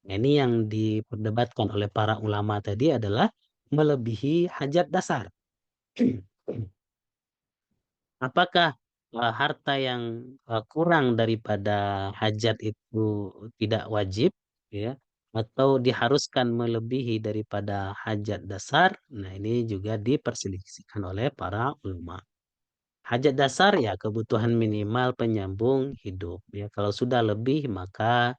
Nah, ini yang diperdebatkan oleh para ulama tadi adalah melebihi hajat dasar. Apakah, harta yang, kurang daripada hajat itu tidak wajib ya, atau diharuskan melebihi daripada hajat dasar? Nah, ini juga diperselisihkan oleh para ulama. Hajat dasar ya kebutuhan minimal penyambung hidup ya, kalau sudah lebih maka,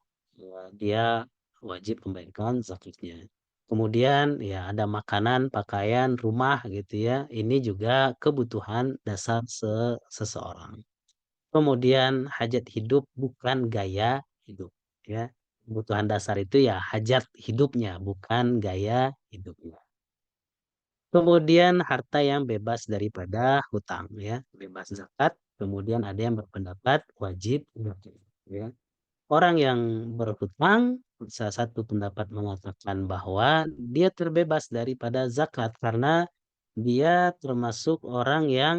dia wajib membayarkan zakatnya. Kemudian ya ada makanan, pakaian, rumah gitu ya, ini juga kebutuhan dasar seseorang. Kemudian hajat hidup bukan gaya hidup ya. Kebutuhan dasar itu ya hajat hidupnya bukan gaya hidupnya. Kemudian harta yang bebas daripada hutang ya, bebas zakat, kemudian ada yang berpendapat wajib zakat ya. Orang yang berhutang, salah satu pendapat mengatakan bahwa dia terbebas daripada zakat karena dia termasuk orang yang,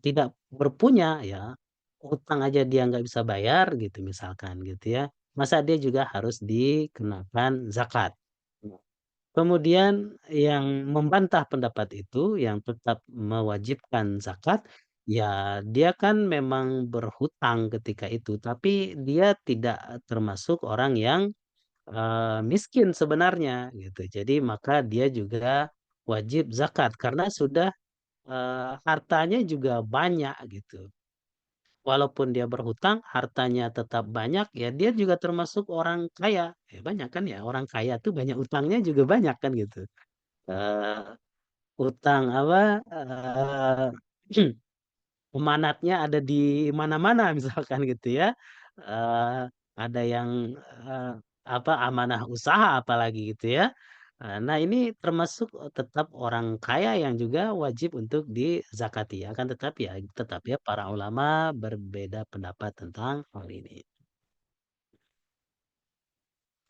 tidak berpunya ya, hutang aja dia nggak bisa bayar gitu misalkan gitu ya, masa dia juga harus dikenakan zakat. Kemudian yang membantah pendapat itu, yang tetap mewajibkan zakat, ya dia kan memang berhutang ketika itu, tapi dia tidak termasuk orang yang, miskin sebenarnya gitu. Jadi maka dia juga wajib zakat karena sudah, hartanya juga banyak gitu. Walaupun dia berhutang, hartanya tetap banyak, ya dia juga termasuk orang kaya. Ya banyak kan ya, orang kaya tuh banyak utangnya juga banyak kan gitu. Eee, Utang apa, pemanatnya ada di mana-mana misalkan gitu ya, eee, ada yang, eee, apa, amanah usaha apalagi gitu ya. Nah ini termasuk, tetap orang kaya yang juga wajib untuk dizakati, akan tetapi ya para ulama berbeda pendapat tentang hal ini.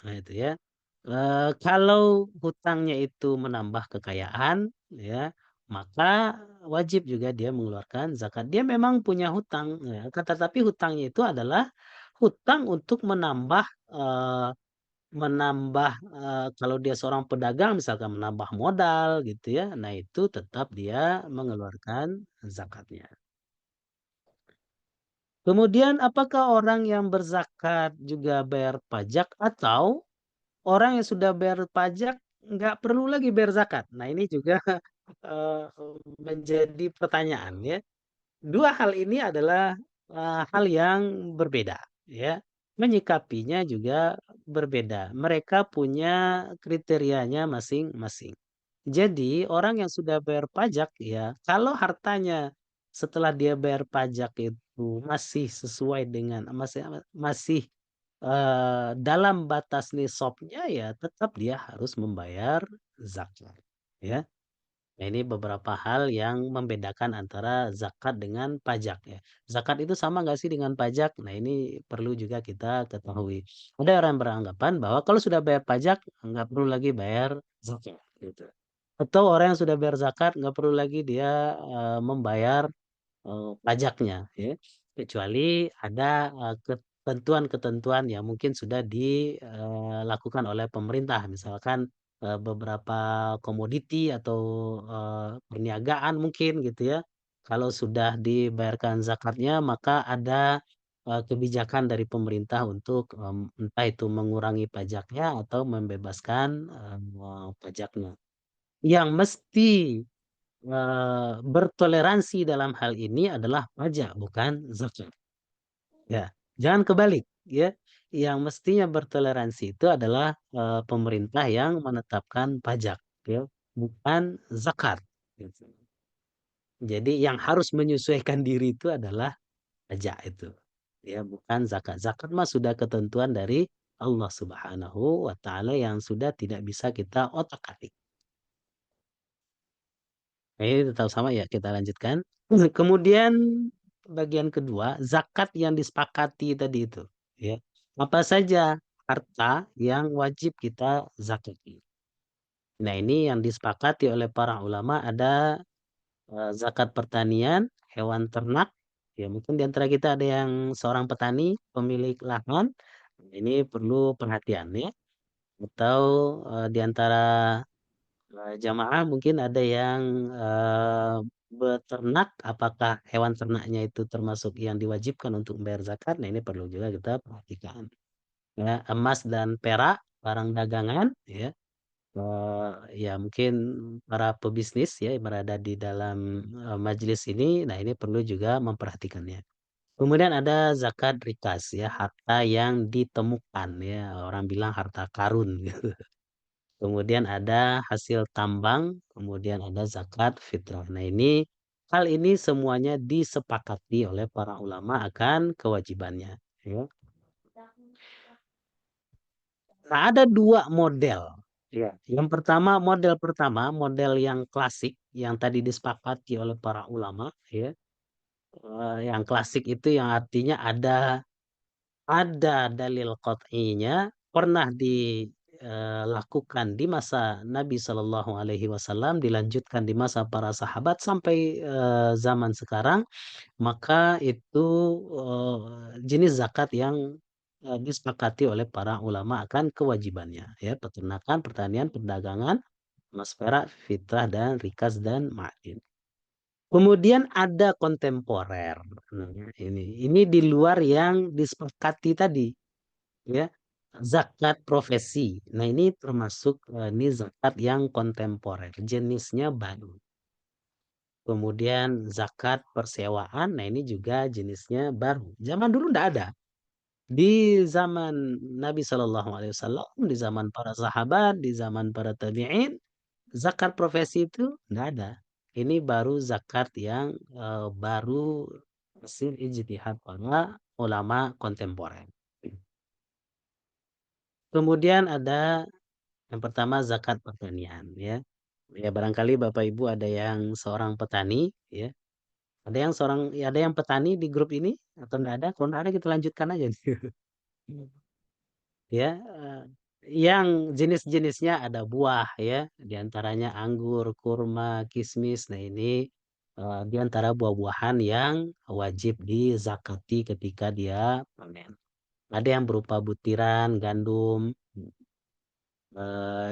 Nah itu ya. Kalau hutangnya itu menambah kekayaan ya, maka wajib juga dia mengeluarkan zakat. Dia memang punya hutang ya, tetapi hutangnya itu adalah hutang untuk menambah, kalau dia seorang pedagang misalkan menambah modal gitu ya, nah itu tetap dia mengeluarkan zakatnya. Kemudian apakah orang yang berzakat juga bayar pajak atau orang yang sudah bayar pajak nggak perlu lagi bayar zakat. Nah ini juga, eee, menjadi pertanyaan ya. 2 hal ini adalah, hal yang berbeda ya, menyikapinya juga berbeda. Mereka punya kriterianya masing-masing. Jadi orang yang sudah bayar pajak ya, kalau hartanya setelah dia bayar pajak itu masih sesuai dengan masih dalam batas nisabnya ya tetap dia harus membayar zakat, ya. Nah, ini beberapa hal yang membedakan antara zakat dengan pajak ya. Zakat itu sama nggak sih dengan pajak? Nah, ini perlu juga kita ketahui. Ada orang yang beranggapan bahwa kalau sudah bayar pajak nggak perlu lagi bayar zakat gitu. Atau orang yang sudah bayar zakat nggak perlu lagi dia membayar pajaknya ya. Kecuali ada ketentuan-ketentuan yang mungkin sudah dilakukan oleh pemerintah. Misalkan beberapa komoditi atau perniagaan mungkin gitu ya. Kalau sudah dibayarkan zakatnya maka ada kebijakan dari pemerintah untuk entah itu mengurangi pajaknya atau membebaskan pajaknya. Yang mesti bertoleransi dalam hal ini adalah pajak, bukan zakat. Ya, jangan kebalik, ya. Yang mestinya bertoleransi itu adalah pemerintah yang menetapkan pajak, ya, bukan zakat. Gitu. Jadi yang harus menyesuaikan diri itu adalah pajak itu, ya, bukan zakat. Zakat mah sudah ketentuan dari Allah Subhanahu wa taala yang sudah tidak bisa kita otak-atik. Ini tetap sama ya, kita lanjutkan. Kemudian bagian kedua, zakat yang disepakati tadi itu, ya. Apa saja harta yang wajib kita zakati. Nah, ini yang disepakati oleh para ulama ada zakat pertanian, hewan ternak. Ya, mungkin di antara kita ada yang seorang petani, pemilik lahan. Ini perlu perhatian ya. Atau di antara jamaah mungkin ada yang beternak, apakah hewan ternaknya itu termasuk yang diwajibkan untuk membayar zakat? Nah, ini perlu juga kita perhatikan. Ya, emas dan perak, barang dagangan, ya, ya mungkin para pebisnis ya yang berada di dalam majelis ini, nah ini perlu juga memperhatikannya. Kemudian ada zakat rikas ya, harta yang ditemukan ya, orang bilang harta karun. Kemudian ada hasil tambang, kemudian ada zakat fitrah. Nah, hal ini semuanya disepakati oleh para ulama akan kewajibannya. Ya. Nah, ada dua model. Ya. Yang pertama, model yang klasik, yang tadi disepakati oleh para ulama. Ya. Yang klasik itu yang artinya ada dalil qat'inya, pernah dilakukan di masa Nabi Shallallahu Alaihi Wasallam, dilanjutkan di masa para sahabat sampai zaman sekarang, maka itu jenis zakat yang disepakati oleh para ulama akan kewajibannya, ya, peternakan, pertanian, perdagangan, emas perak, fitrah dan rikas dan ma'adin. Kemudian ada kontemporer. Nah, ini di luar yang disepakati tadi. Ya, zakat profesi. Nah, ini termasuk ini zakat yang kontemporer, jenisnya baru. Kemudian zakat persewaan, nah ini juga jenisnya baru. Zaman dulu enggak ada. Di zaman Nabi Shallallahu Alaihi Wasallam, di zaman para sahabat, di zaman para tabi'in, zakat profesi itu enggak ada. Ini baru zakat yang baru hasil ijtihad para ulama kontemporer. Kemudian ada yang pertama zakat pertanian ya. Ya barangkali Bapak Ibu ada yang seorang petani ya. Ada yang ya ada yang petani di grup ini atau enggak ada? Kalau enggak ada kita lanjutkan aja nih. Ya, yang jenis-jenisnya ada buah ya, di antaranya anggur, kurma, kismis. Nah, ini di antara buah-buahan yang wajib dizakati ketika dia panen. Ada yang berupa butiran, gandum,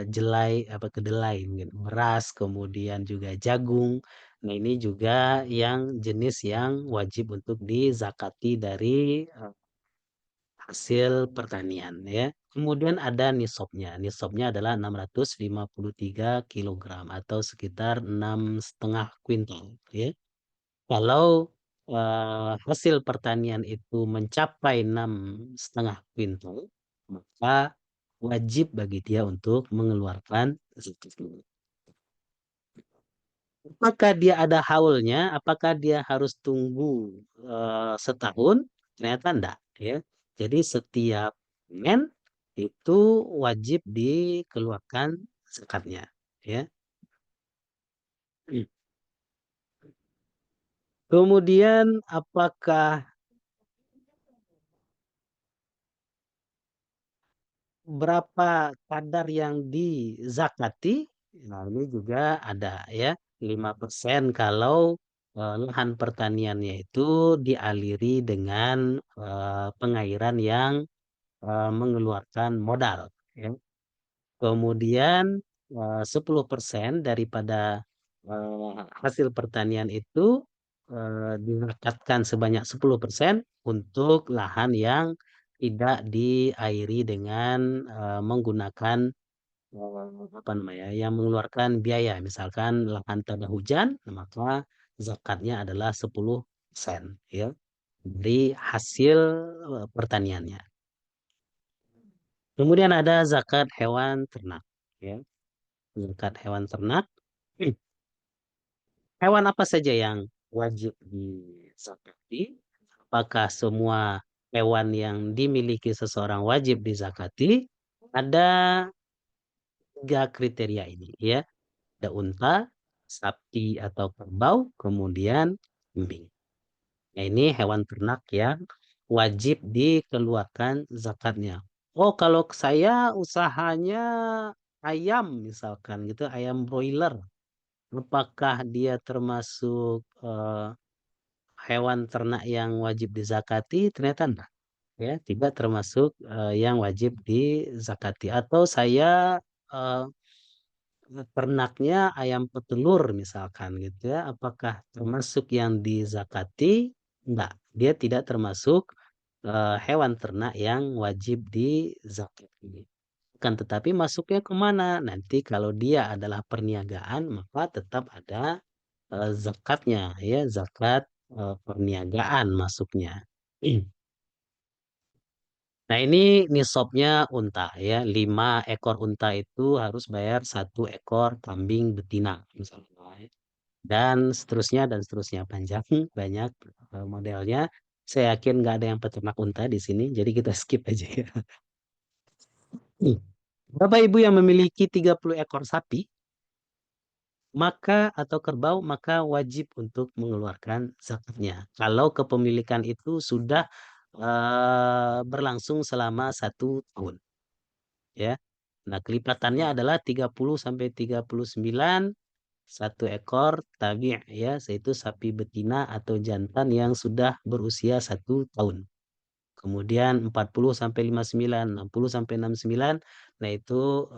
jelai apa kedelai mungkin, beras, kemudian juga jagung. Nah, ini juga yang jenis yang wajib untuk dizakati dari hasil pertanian ya. Kemudian ada nisabnya. Nisabnya adalah 653 kilogram atau sekitar 6,5 kuintal ya. Kalau hasil pertanian itu mencapai 6,5 kuintal, maka wajib bagi dia untuk mengeluarkan zakat. Apakah dia ada haulnya? Apakah dia harus tunggu setahun? Ternyata enggak, ya. Jadi setiap panen itu wajib dikeluarkan zakatnya, ya. Kemudian apakah berapa kadar yang dizakati? Nah, ini juga ada ya, 5% kalau lahan pertaniannya itu dialiri dengan pengairan yang mengeluarkan modal, ya. Kemudian 10% daripada hasil pertanian itu dizakatkan sebanyak 10% untuk lahan yang tidak diairi dengan menggunakan apa namanya, yang mengeluarkan biaya. Misalkan lahan tanah hujan, maka zakatnya adalah 10% ya dari hasil pertaniannya. Kemudian ada zakat hewan ternak, ya. Zakat hewan ternak. Hewan apa saja yang wajib dizakati? Apakah semua hewan yang dimiliki seseorang wajib dizakati? Ada 3 kriteria ini, ya. Ada unta, sapi atau kerbau, kemudian kambing. Nah, ini hewan ternak yang wajib dikeluarkan zakatnya. Oh, kalau saya usahanya ayam misalkan gitu, ayam broiler. Apakah dia termasuk hewan ternak yang wajib dizakati? Ternyata enggak. Ya, tidak termasuk yang wajib dizakati. Atau saya eh, ternaknya ayam petelur misalkan gitu ya. Apakah termasuk yang dizakati? Enggak. Dia tidak termasuk hewan ternak yang wajib dizakati. Kan tetapi masuknya kemana? Nanti kalau dia adalah perniagaan maka tetap ada zakatnya ya, zakat perniagaan masuknya. Nah, ini nisabnya unta ya. 5 ekor unta itu harus bayar 1 ekor kambing betina misalnya, ya. Dan seterusnya panjang banyak modelnya. Saya yakin nggak ada yang peternak unta di sini, jadi kita skip aja ya. Bapak Ibu yang memiliki 30 ekor sapi, maka atau kerbau, maka wajib untuk mengeluarkan zakatnya. Kalau kepemilikan itu sudah berlangsung selama 1 tahun, ya. Nah, kelipatannya adalah 30 sampai 39 1 ekor tabi' ya, yaitu sapi betina atau jantan yang sudah berusia 1 tahun. Kemudian 40 sampai 59, 60 sampai 69, nah itu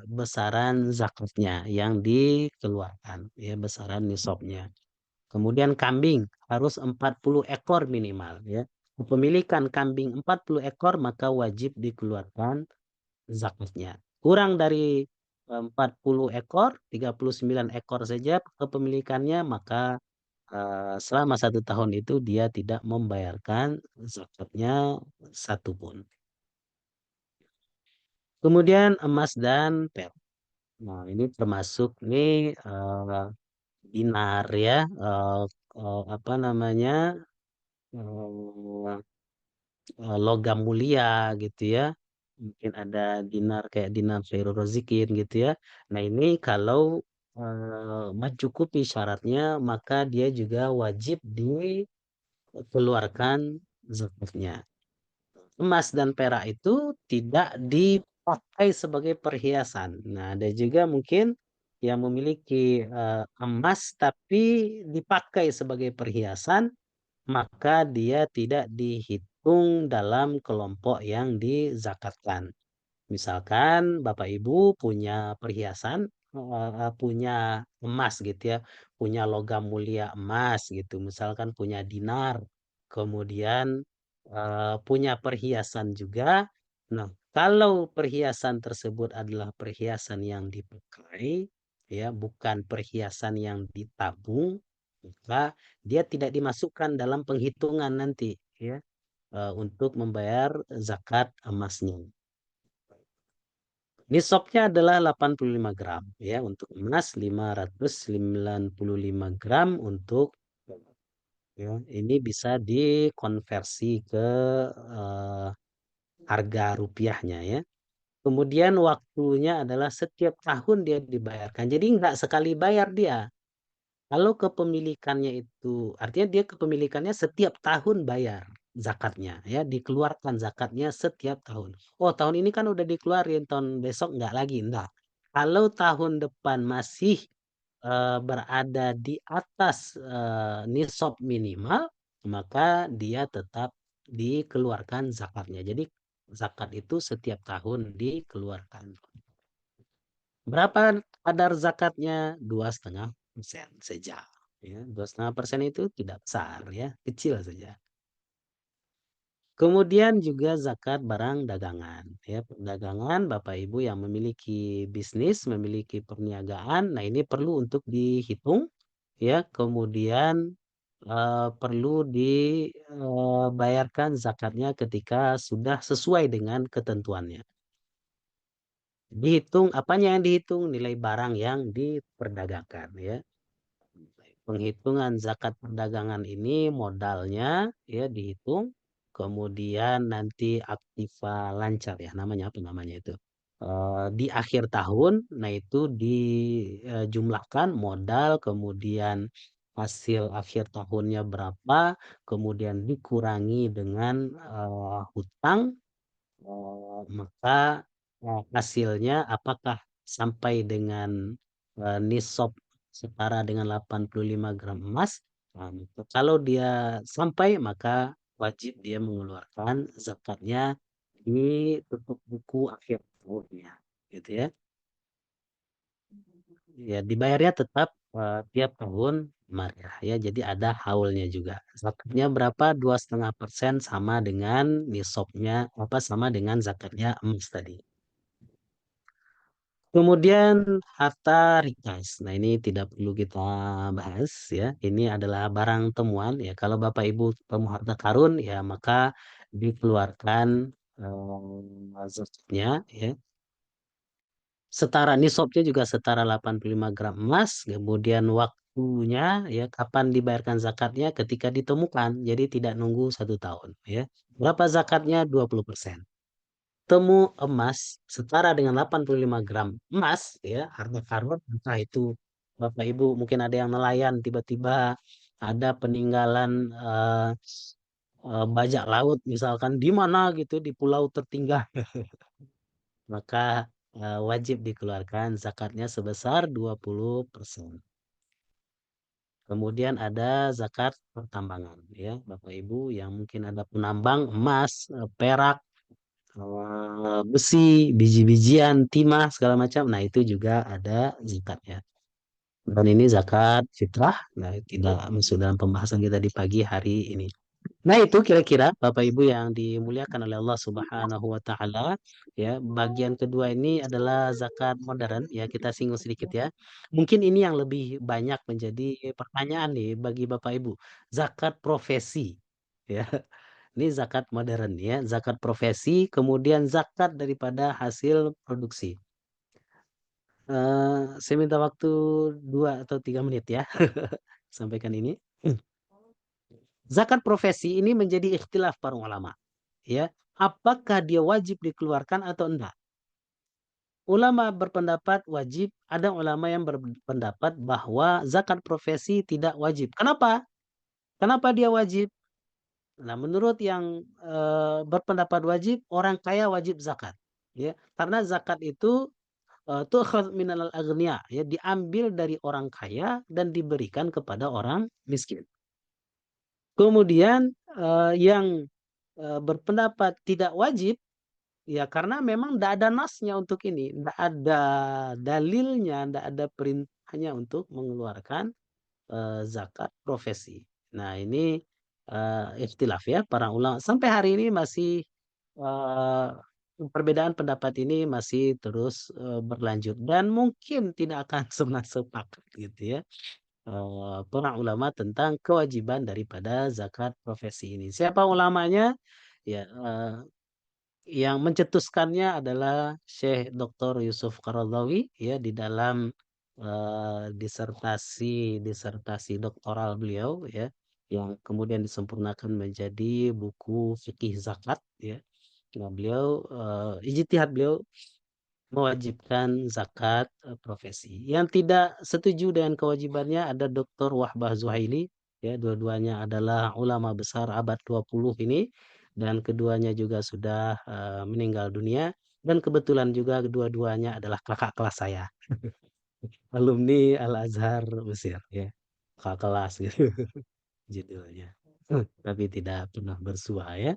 besaran zakatnya yang dikeluarkan, ya besaran nisabnya. Kemudian kambing harus 40 ekor minimal, ya. Kepemilikan kambing 40 ekor maka wajib dikeluarkan zakatnya. Kurang dari 40 ekor, 39 ekor saja kepemilikannya, maka selama 1 tahun itu dia tidak membayarkan zakatnya satupun. Kemudian emas dan perak. Nah, ini termasuk nih dinar ya, apa namanya, eh, logam mulia gitu ya. Mungkin ada dinar kayak dinar Khairul Razikin gitu ya. Nah, ini kalau mencukupi syaratnya maka dia juga wajib dikeluarkan zakatnya. Emas dan perak itu tidak dipakai sebagai perhiasan. Nah, ada juga mungkin yang memiliki emas tapi dipakai sebagai perhiasan, maka dia tidak dihitung dalam kelompok yang dizakatkan. Misalkan Bapak Ibu punya perhiasan, punya emas gitu ya, punya logam mulia emas gitu, misalkan punya dinar, kemudian punya perhiasan juga. Nah, kalau perhiasan tersebut adalah perhiasan yang dipakai, ya, bukan perhiasan yang ditabung, maka dia tidak dimasukkan dalam penghitungan nanti, ya, untuk membayar zakat emasnya. Nisabnya adalah 85 gram ya untuk emas, 595 gram untuk ya, ini bisa dikonversi ke eh, harga rupiahnya ya. Kemudian waktunya adalah setiap tahun dia dibayarkan. Jadi nggak sekali bayar dia. Kalau kepemilikannya itu artinya dia kepemilikannya setiap tahun bayar zakatnya ya, dikeluarkan zakatnya setiap tahun. Oh, tahun ini kan udah dikeluarin, tahun besok enggak lagi, enggak. Kalau tahun depan masih berada di atas nisab minimal, maka dia tetap dikeluarkan zakatnya. Jadi zakat itu setiap tahun dikeluarkan. Berapa kadar zakatnya? 2,5% saja. Ya, 2,5% itu tidak besar ya, kecil saja. Kemudian juga zakat barang dagangan. Ya, perdagangan Bapak Ibu yang memiliki bisnis, memiliki perniagaan, nah ini perlu untuk dihitung ya, kemudian perlu dibayarkan zakatnya ketika sudah sesuai dengan ketentuannya. Dihitung apanya yang dihitung? Nilai barang yang diperdagangkan ya. Penghitungan zakat perdagangan ini modalnya ya dihitung, kemudian nanti aktiva lancar ya namanya apa namanya itu. Di akhir tahun, nah itu dijumlahkan modal, kemudian hasil akhir tahunnya berapa, kemudian dikurangi dengan hutang, maka hasilnya apakah sampai dengan nisab setara dengan 85 gram emas. Nah, kalau dia sampai maka wajib dia mengeluarkan zakatnya di tutup buku akhir tahunnya gitu ya. Ya dibayarnya tetap tiap tahun Maret ya. Jadi ada haulnya juga. Zakatnya berapa? 2,5% sama dengan nisabnya apa sama dengan zakatnya emas tadi. Kemudian harta rikas. Nah, ini tidak perlu kita bahas ya. Ini adalah barang temuan ya. Kalau Bapak Ibu temu harta karun ya maka dikeluarkan zakatnya ya. Setara nisabnya juga setara 85 gram emas. Kemudian waktunya ya kapan dibayarkan zakatnya ketika ditemukan. Jadi tidak nunggu 1 tahun ya. Berapa zakatnya? 20%. Temu emas setara dengan 85 gram emas ya harga karun entah itu Bapak Ibu mungkin ada yang nelayan tiba-tiba ada peninggalan bajak laut misalkan di mana gitu di pulau tertinggal maka wajib dikeluarkan zakatnya sebesar 20%. Kemudian ada zakat pertambangan ya Bapak Ibu yang mungkin ada penambang emas, perak, besi, biji-bijian, timah segala macam. Nah, itu juga ada zakatnya. Dan ini zakat fitrah. Nah, tidak masuk dalam pembahasan kita di pagi hari ini. Nah, itu kira-kira Bapak Ibu yang dimuliakan oleh Allah Subhanahu wa taala, ya. Bagian kedua ini adalah zakat modern, ya. Kita singgung sedikit ya. Mungkin ini yang lebih banyak menjadi pertanyaan nih bagi Bapak Ibu. Zakat profesi, ya. Ini zakat modern ya, zakat profesi, kemudian zakat daripada hasil produksi. Saya minta waktu 2 atau 3 menit ya, sampaikan ini. Zakat profesi ini menjadi ikhtilaf para ulama. Ya, apakah dia wajib dikeluarkan atau enggak? Ulama berpendapat wajib, ada ulama yang berpendapat bahwa zakat profesi tidak wajib. Kenapa? Kenapa dia wajib? Nah, menurut yang berpendapat wajib, orang kaya wajib zakat. Ya, karena zakat itu tu'khadz minal aghnia, ya, diambil dari orang kaya dan diberikan kepada orang miskin. Kemudian yang berpendapat tidak wajib, ya karena memang tidak ada nasnya untuk ini, tidak ada dalilnya, tidak ada perintahnya untuk mengeluarkan zakat profesi. Nah, ini ikhtilaf ya para ulama. Sampai hari ini masih eh, perbedaan pendapat ini masih terus berlanjut dan mungkin tidak akan sepakat gitu ya. Para ulama tentang kewajiban daripada zakat profesi ini. Siapa ulamanya? Ya, yang mencetuskannya adalah Syekh Dr. Yusuf Qaradawi ya di dalam disertasi disertasi doktoral beliau ya yang kemudian disempurnakan menjadi buku fikih zakat ya. Nah, beliau ijtihad beliau mewajibkan zakat profesi. Yang tidak setuju dengan kewajibannya ada Dr. Wahbah Zuhaili, ya, dua-duanya adalah ulama besar abad 20 ini, dan keduanya juga sudah meninggal dunia, dan kebetulan juga kedua-duanya adalah kakak kelas saya, alumni Al-Azhar Mesir, ya, kakak kelas gitu judulnya. Tapi tidak pernah bersua, ya.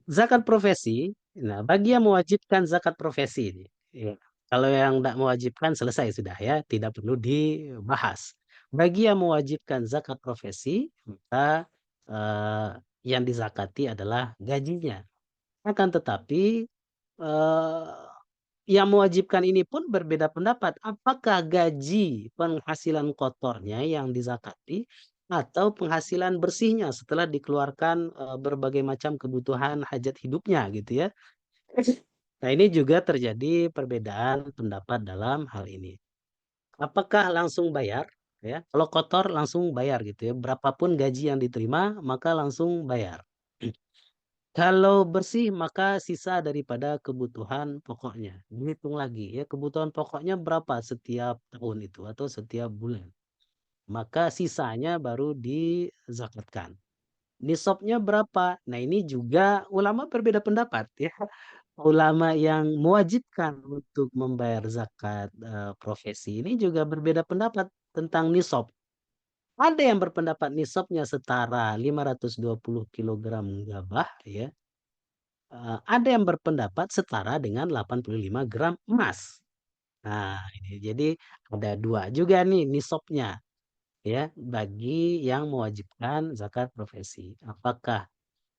Zakat profesi, nah bagi yang mewajibkan zakat profesi ini, ya, kalau yang tidak mewajibkan selesai sudah, ya, tidak perlu dibahas. Bagi yang mewajibkan zakat profesi, maka eh, yang dizakati adalah gajinya. Akan tetapi eh, yang mewajibkan ini pun berbeda pendapat. Apakah gaji penghasilan kotornya yang dizakati atau penghasilan bersihnya setelah dikeluarkan berbagai macam kebutuhan hajat hidupnya gitu, ya. Nah, ini juga terjadi perbedaan pendapat dalam hal ini. Apakah langsung bayar? Ya, kalau kotor langsung bayar gitu, ya. Berapapun gaji yang diterima maka langsung bayar. Kalau bersih maka sisa daripada kebutuhan pokoknya. Dihitung lagi, ya, kebutuhan pokoknya berapa setiap tahun itu atau setiap bulan. Maka sisanya baru dizakatkan. Nisabnya berapa? Nah, ini juga ulama berbeda pendapat, ya. Ulama yang mewajibkan untuk membayar zakat profesi ini juga berbeda pendapat tentang nisab. Ada yang berpendapat nisabnya setara 520 kilogram gabah, ya. Ada yang berpendapat setara dengan 85 gram emas. Nah, ini jadi ada dua juga nih nisabnya, ya, bagi yang mewajibkan zakat profesi. Apakah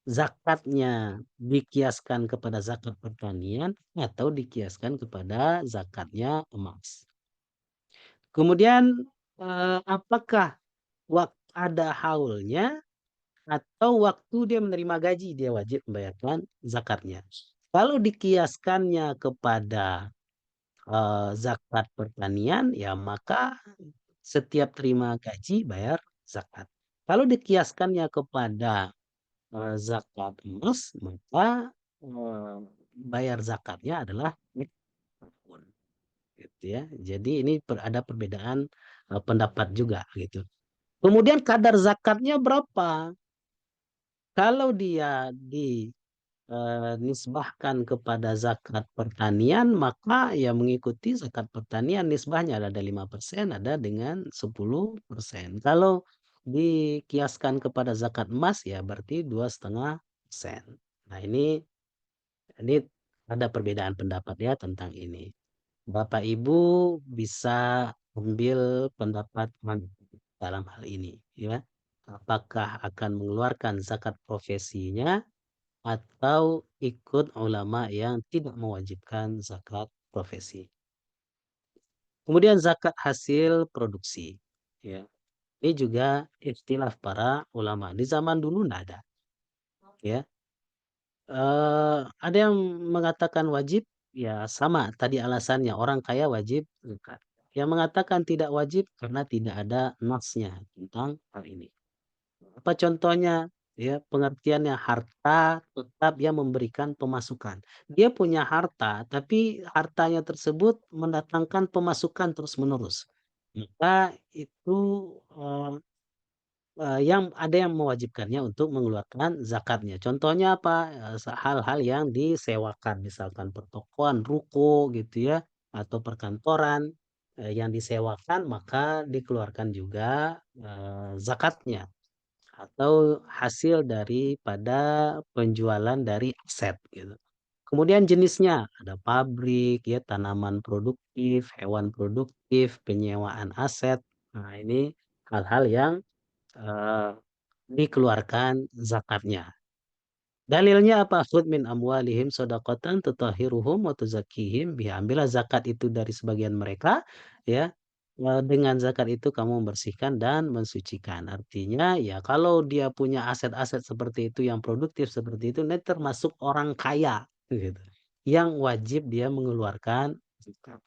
zakatnya dikiaskan kepada zakat pertanian atau dikiaskan kepada zakatnya emas? Kemudian apakah ada haulnya atau waktu dia menerima gaji dia wajib membayarkan zakatnya? Kalau dikiaskannya kepada zakat pertanian, ya maka setiap terima gaji bayar zakat. Kalau dikiaskannya kepada zakat emas, maka bayar zakatnya adalah tahun, gitu, ya. Jadi ini ada perbedaan pendapat juga gitu. Kemudian kadar zakatnya berapa? Kalau dia nisbahkan kepada zakat pertanian, maka ya mengikuti zakat pertanian nisbahnya ada 5%, ada dengan 10%. Kalau dikiaskan kepada zakat emas ya berarti 2,5%. Nah, ini ada perbedaan pendapat, ya, tentang ini. Bapak Ibu bisa ambil pendapat mana dalam hal ini, ya. Apakah akan mengeluarkan zakat profesinya atau ikut ulama yang tidak mewajibkan zakat profesi. Kemudian zakat hasil produksi. Ya, ini juga ikhtilaf para ulama. Di zaman dulu tidak ada. Ya, ada yang mengatakan wajib, ya sama tadi alasannya orang kaya wajib zakat. Yang mengatakan tidak wajib karena tidak ada nasnya tentang hal ini. Apa contohnya? Ya, pengertiannya harta tetap yang memberikan pemasukan. Dia punya harta, tapi hartanya tersebut mendatangkan pemasukan terus-menerus. Maka itu eh, yang ada yang mewajibkannya untuk mengeluarkan zakatnya. Contohnya apa? Hal-hal yang disewakan, misalkan pertokoan, ruko gitu, ya, atau perkantoran yang disewakan maka dikeluarkan juga zakatnya atau hasil daripada penjualan dari aset gitu. Kemudian jenisnya ada pabrik, ya, tanaman produktif, hewan produktif, penyewaan aset. Nah, ini hal-hal yang eh, dikeluarkan zakatnya. Dalilnya apa? Khud min amwalihim shadaqatan tutahhiruhum wa tuzakkihim biha. Ambillah zakat itu dari sebagian mereka, ya. Dengan zakat itu kamu membersihkan dan mensucikan. Artinya ya kalau dia punya aset-aset seperti itu yang produktif seperti itu, ini termasuk orang kaya gitu. Yang wajib dia mengeluarkan zakat.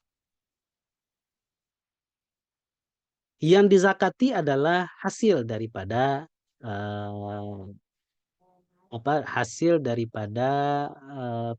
Yang dizakati adalah hasil daripada eh, hasil daripada,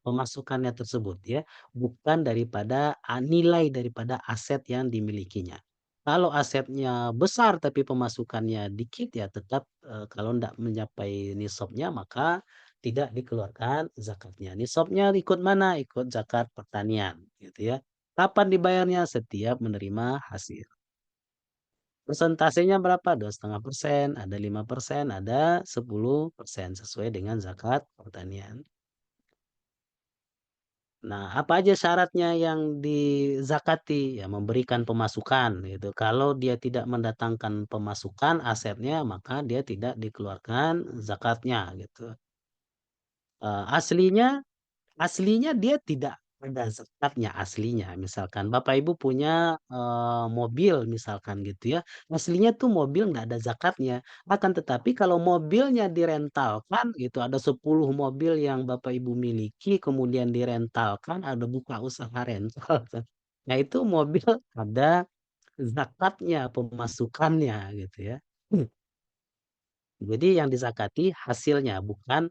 pemasukannya tersebut ya, bukan daripada, nilai daripada aset yang dimilikinya. Kalau asetnya besar tapi pemasukannya dikit ya tetap, kalau ndak mencapai nisabnya maka tidak dikeluarkan zakatnya. Nisabnya ikut mana? Ikut zakat pertanian gitu ya. Kapan dibayarnya? Setiap menerima hasil. Persentasenya berapa? 2,5%, ada 5%, ada 10% sesuai dengan zakat pertanian. Nah, apa aja syaratnya yang dizakati? Ya memberikan pemasukan gitu. Kalau dia tidak mendatangkan pemasukan asetnya, maka dia tidak dikeluarkan zakatnya gitu. Aslinya Aslinya dia tidak ada zakatnya aslinya. Misalkan Bapak Ibu punya, mobil misalkan gitu ya, aslinya tuh mobil nggak ada zakatnya. Akan tetapi kalau mobilnya direntalkan gitu, ada 10 mobil yang Bapak Ibu miliki, kemudian direntalkan, ada buka usaha rental kan. Nah itu mobil ada zakatnya, pemasukannya gitu ya. Jadi yang dizakati hasilnya bukan,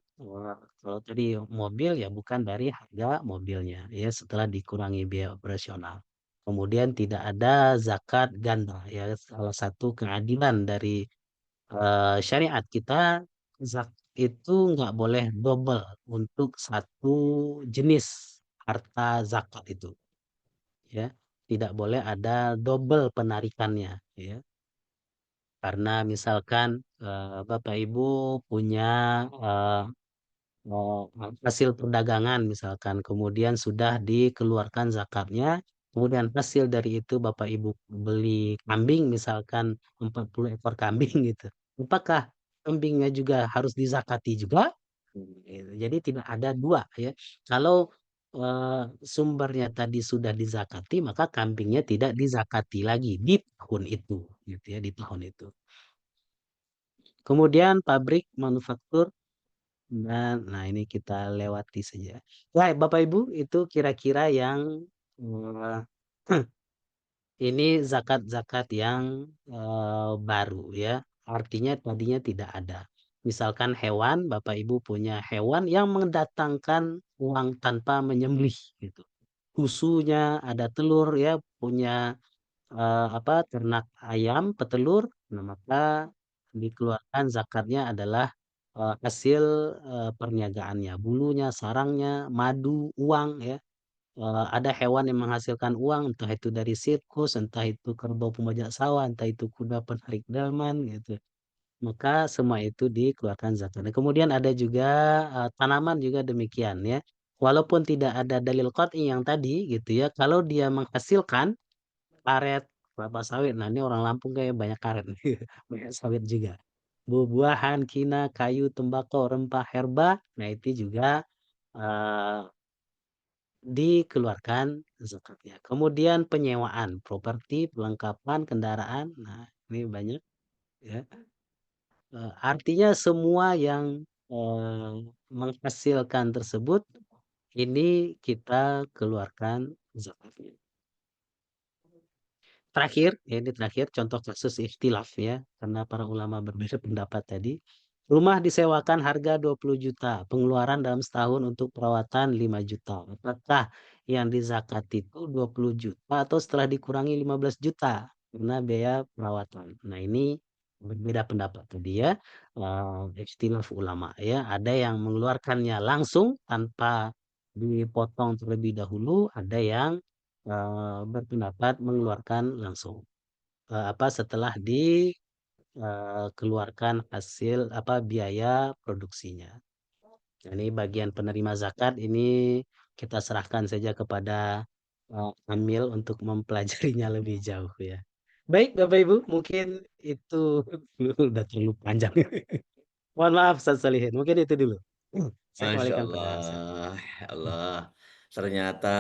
kalau tadi mobil ya bukan dari harga mobilnya ya setelah dikurangi biaya operasional. Kemudian tidak ada zakat ganda ya salah satu keadilan dari, syariat kita itu nggak boleh double untuk satu jenis harta zakat itu ya. Tidak boleh ada double penarikannya ya. Karena misalkan, Bapak Ibu punya, eee eee, hasil perdagangan misalkan, kemudian sudah dikeluarkan zakatnya, kemudian hasil dari itu Bapak Ibu beli kambing misalkan 40 ekor kambing gitu. Apakah kambingnya juga harus dizakati juga? Gitu. Jadi tidak ada 2 ya. Kalau, sumbernya tadi sudah dizakati, maka kambingnya tidak dizakati lagi di tahun itu, gitu ya, di tahun itu. Kemudian pabrik manufaktur dan nah ini kita lewati saja. Baik Bapak Ibu itu kira-kira yang, eee, ini zakat-zakat yang, baru ya, artinya tadinya tidak ada. Misalkan hewan, Bapak Ibu punya hewan yang mendatangkan uang tanpa menyembelih gitu. Susunya, ada telur ya, punya ternak ayam, petelur, nah maka dikeluarkan zakatnya adalah, hasil, perniagaannya, bulunya, sarangnya, madu, uang ya. Ada hewan yang menghasilkan uang, entah itu dari sirkus, entah itu kerbau pembajak sawah, entah itu kuda penarik delman gitu. Maka semua itu dikeluarkan zakat. Nah, kemudian ada juga, tanaman juga demikian ya. Walaupun tidak ada dalil qat'i yang tadi gitu ya, kalau dia menghasilkan karet, kelapa sawit. Nah, ini orang Lampung kayak banyak karet nih, banyak sawit juga. Buah-buahan, kina, kayu, tembakau, rempah, herba, nah itu juga, eee, dikeluarkan zakatnya. Kemudian penyewaan, properti, perlengkapan, kendaraan, nah ini banyak ya, artinya semua yang, menghasilkan tersebut, ini kita keluarkan zakatnya. Terakhir, ya ini terakhir contoh kasus ikhtilaf ya, karena para ulama berbeda pendapat tadi. Rumah disewakan harga 20 juta, pengeluaran dalam setahun untuk perawatan 5 juta. Apakah yang dizakati itu 20 juta atau setelah dikurangi 15 juta karena biaya perawatan? Nah ini berbeda pendapat tadi ya, ikhtilaf ulama ya. Ada yang mengeluarkannya langsung tanpa dipotong terlebih dahulu, ada yang berpendapat mengeluarkan langsung, setelah keluarkan hasil biaya produksinya. Nah, ini bagian penerima zakat ini kita serahkan saja kepada, Amil untuk mempelajarinya lebih jauh ya. Baik Bapak Ibu, mungkin itu udah terlalu panjang. Mohon maaf Ustaz Solihin, mungkin itu dulu. Saya Masya kembalikan pada Ustaz. Allah, ya Allah. Ternyata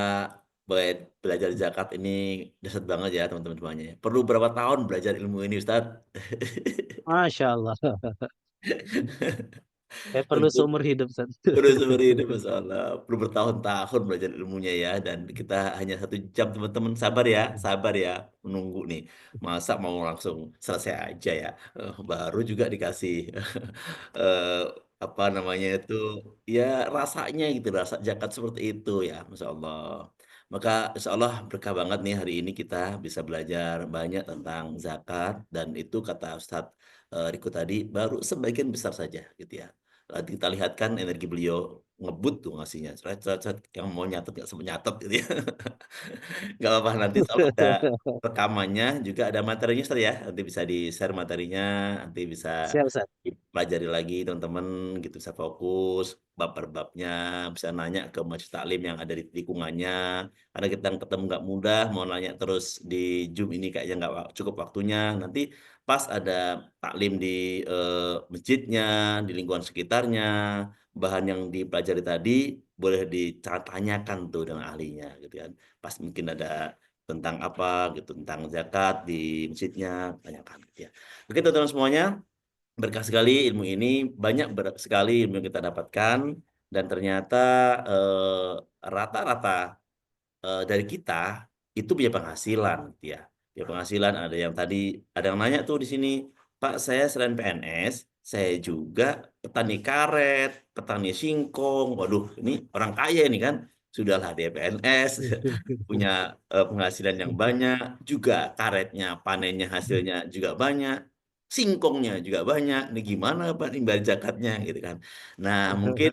belajar zakat ini dahsyat banget ya teman-teman semuanya. Perlu berapa tahun belajar ilmu ini Ustadz? Masya Allah. perlu Untuk seumur hidup, Ustaz. udah seumur hidup, Masya Allah. Perlu bertahun-tahun belajar ilmunya ya. Dan kita hanya 1 jam, teman-teman. Sabar ya, menunggu nih. Masa mau langsung selesai aja ya. Baru juga dikasih eh, apa namanya itu, ya rasanya gitu, rasa zakat seperti itu ya, Masya Allah. Maka Insya Allah berkah banget nih hari ini kita bisa belajar banyak tentang zakat. Dan itu kata Ustadz Riko tadi baru sebagian besar saja gitu ya. Nanti kita lihat kan energi beliau ngebut tuh ngasihnya. Cret, cret, cret. Yang mau nyatet nggak sempat nyatet gitu ya. Nggak apa-apa, nanti soal ada rekamannya juga, ada materinya Ustaz ya. Nanti bisa di-share materinya, nanti bisa Siap, Ustaz. dipelajari lagi teman-teman gitu, bisa fokus bab per babnya, bisa nanya ke majelis taklim yang ada di lingkungannya. Karena kita ketemu nggak mudah, mau nanya terus di Zoom ini kayaknya nggak cukup waktunya. Nanti pas ada taklim di masjidnya, di lingkungan sekitarnya, bahan yang dipelajari tadi boleh ditanyakan tuh dengan ahlinya gitu kan. Pas mungkin ada tentang apa gitu, tentang zakat di masjidnya, tanyakan gitu ya. Oke teman-teman semuanya, berkah sekali ilmu ini, banyak sekali ilmu yang kita dapatkan. Dan ternyata rata-rata dari kita itu punya penghasilan gitu ya. Punya penghasilan, ada yang tadi ada yang nanya tuh di sini, Pak, saya selain PNS, saya juga petani karet, petani singkong. Waduh, ini orang kaya ini kan. Sudahlah dia PNS, punya penghasilan yang banyak, juga karetnya, panennya, hasilnya juga banyak, singkongnya juga banyak. Ini gimana Pak nih bayar zakatnya gitu kan. Nah, mungkin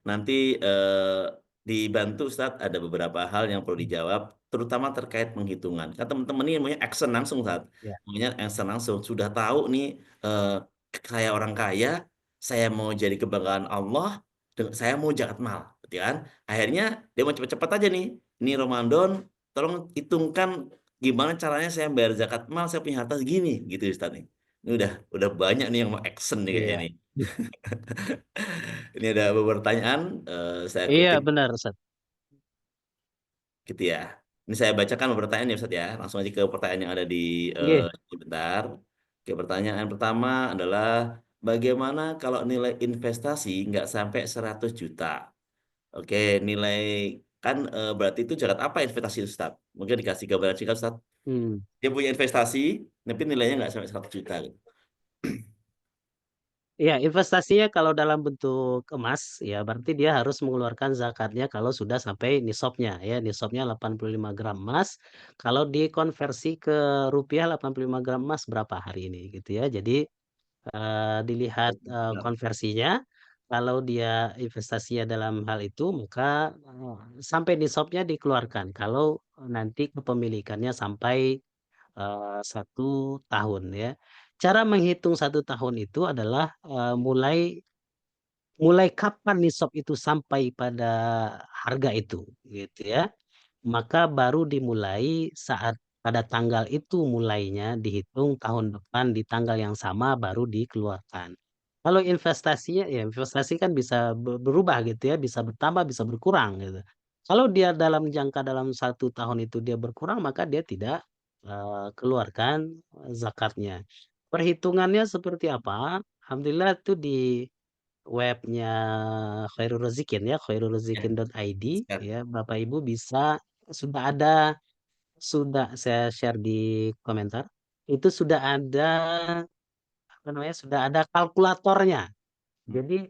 nanti dibantu Ustadz, ada beberapa hal yang perlu dijawab, terutama terkait penghitungan. Kan teman-teman ini maunya action langsung Ustadz, Ya. maunya action langsung. Sudah tahu nih, eh, saya orang kaya, saya mau jadi kebanggaan Allah, saya mau zakat mal, gitu kan? Akhirnya dia mau cepet-cepet aja nih. Ini Ramadan, tolong hitungkan gimana caranya saya bayar zakat mal, saya punya harta segini, gitu Ustadz nih. Ini udah banyak nih yang mau action nih kayaknya Iya. nih. Ini ada beberapa pertanyaan, saya Iya, kutip benar, Ustaz. gitu ya. Ini saya bacakan beberapa pertanyaan ya Ustaz ya. Langsung aja ke pertanyaan yang ada di Iya. bentar. Oke, pertanyaan pertama adalah bagaimana kalau nilai investasi nggak sampai 100 juta? Oke, nilai kan berarti itu jarak apa investasi Ustaz? Mungkin dikasih gambaran singkat Ustaz. Hmm. Dia punya investasi, tapi nilainya nggak sampai 100 juta gitu. Iya, investasinya kalau dalam bentuk emas, ya berarti dia harus mengeluarkan zakatnya kalau sudah sampai nisabnya, ya nisabnya 85 gram emas. Kalau dikonversi ke rupiah 85 gram emas berapa hari ini gitu ya. Jadi dilihat Benar. konversinya. Kalau dia investasinya dalam hal itu, maka sampai nisabnya dikeluarkan. Kalau nanti kepemilikannya sampai 1 tahun ya. Cara menghitung 1 tahun itu adalah mulai mulai kapan nisab itu sampai pada harga itu, gitu ya. Maka baru dimulai saat pada tanggal itu mulainya dihitung tahun depan di tanggal yang sama baru dikeluarkan. Kalau investasinya ya investasi kan bisa berubah gitu ya, bisa bertambah, bisa berkurang gitu. Kalau dia dalam 1 tahun itu dia berkurang maka dia tidak keluarkan zakatnya. Perhitungannya seperti apa? Alhamdulillah itu di webnya Khairul Rezikin ya, Ya, khairulrezikin.id siap. ya, Bapak Ibu bisa sudah saya share di komentar, itu sudah ada, apa namanya, sudah ada kalkulatornya. Jadi,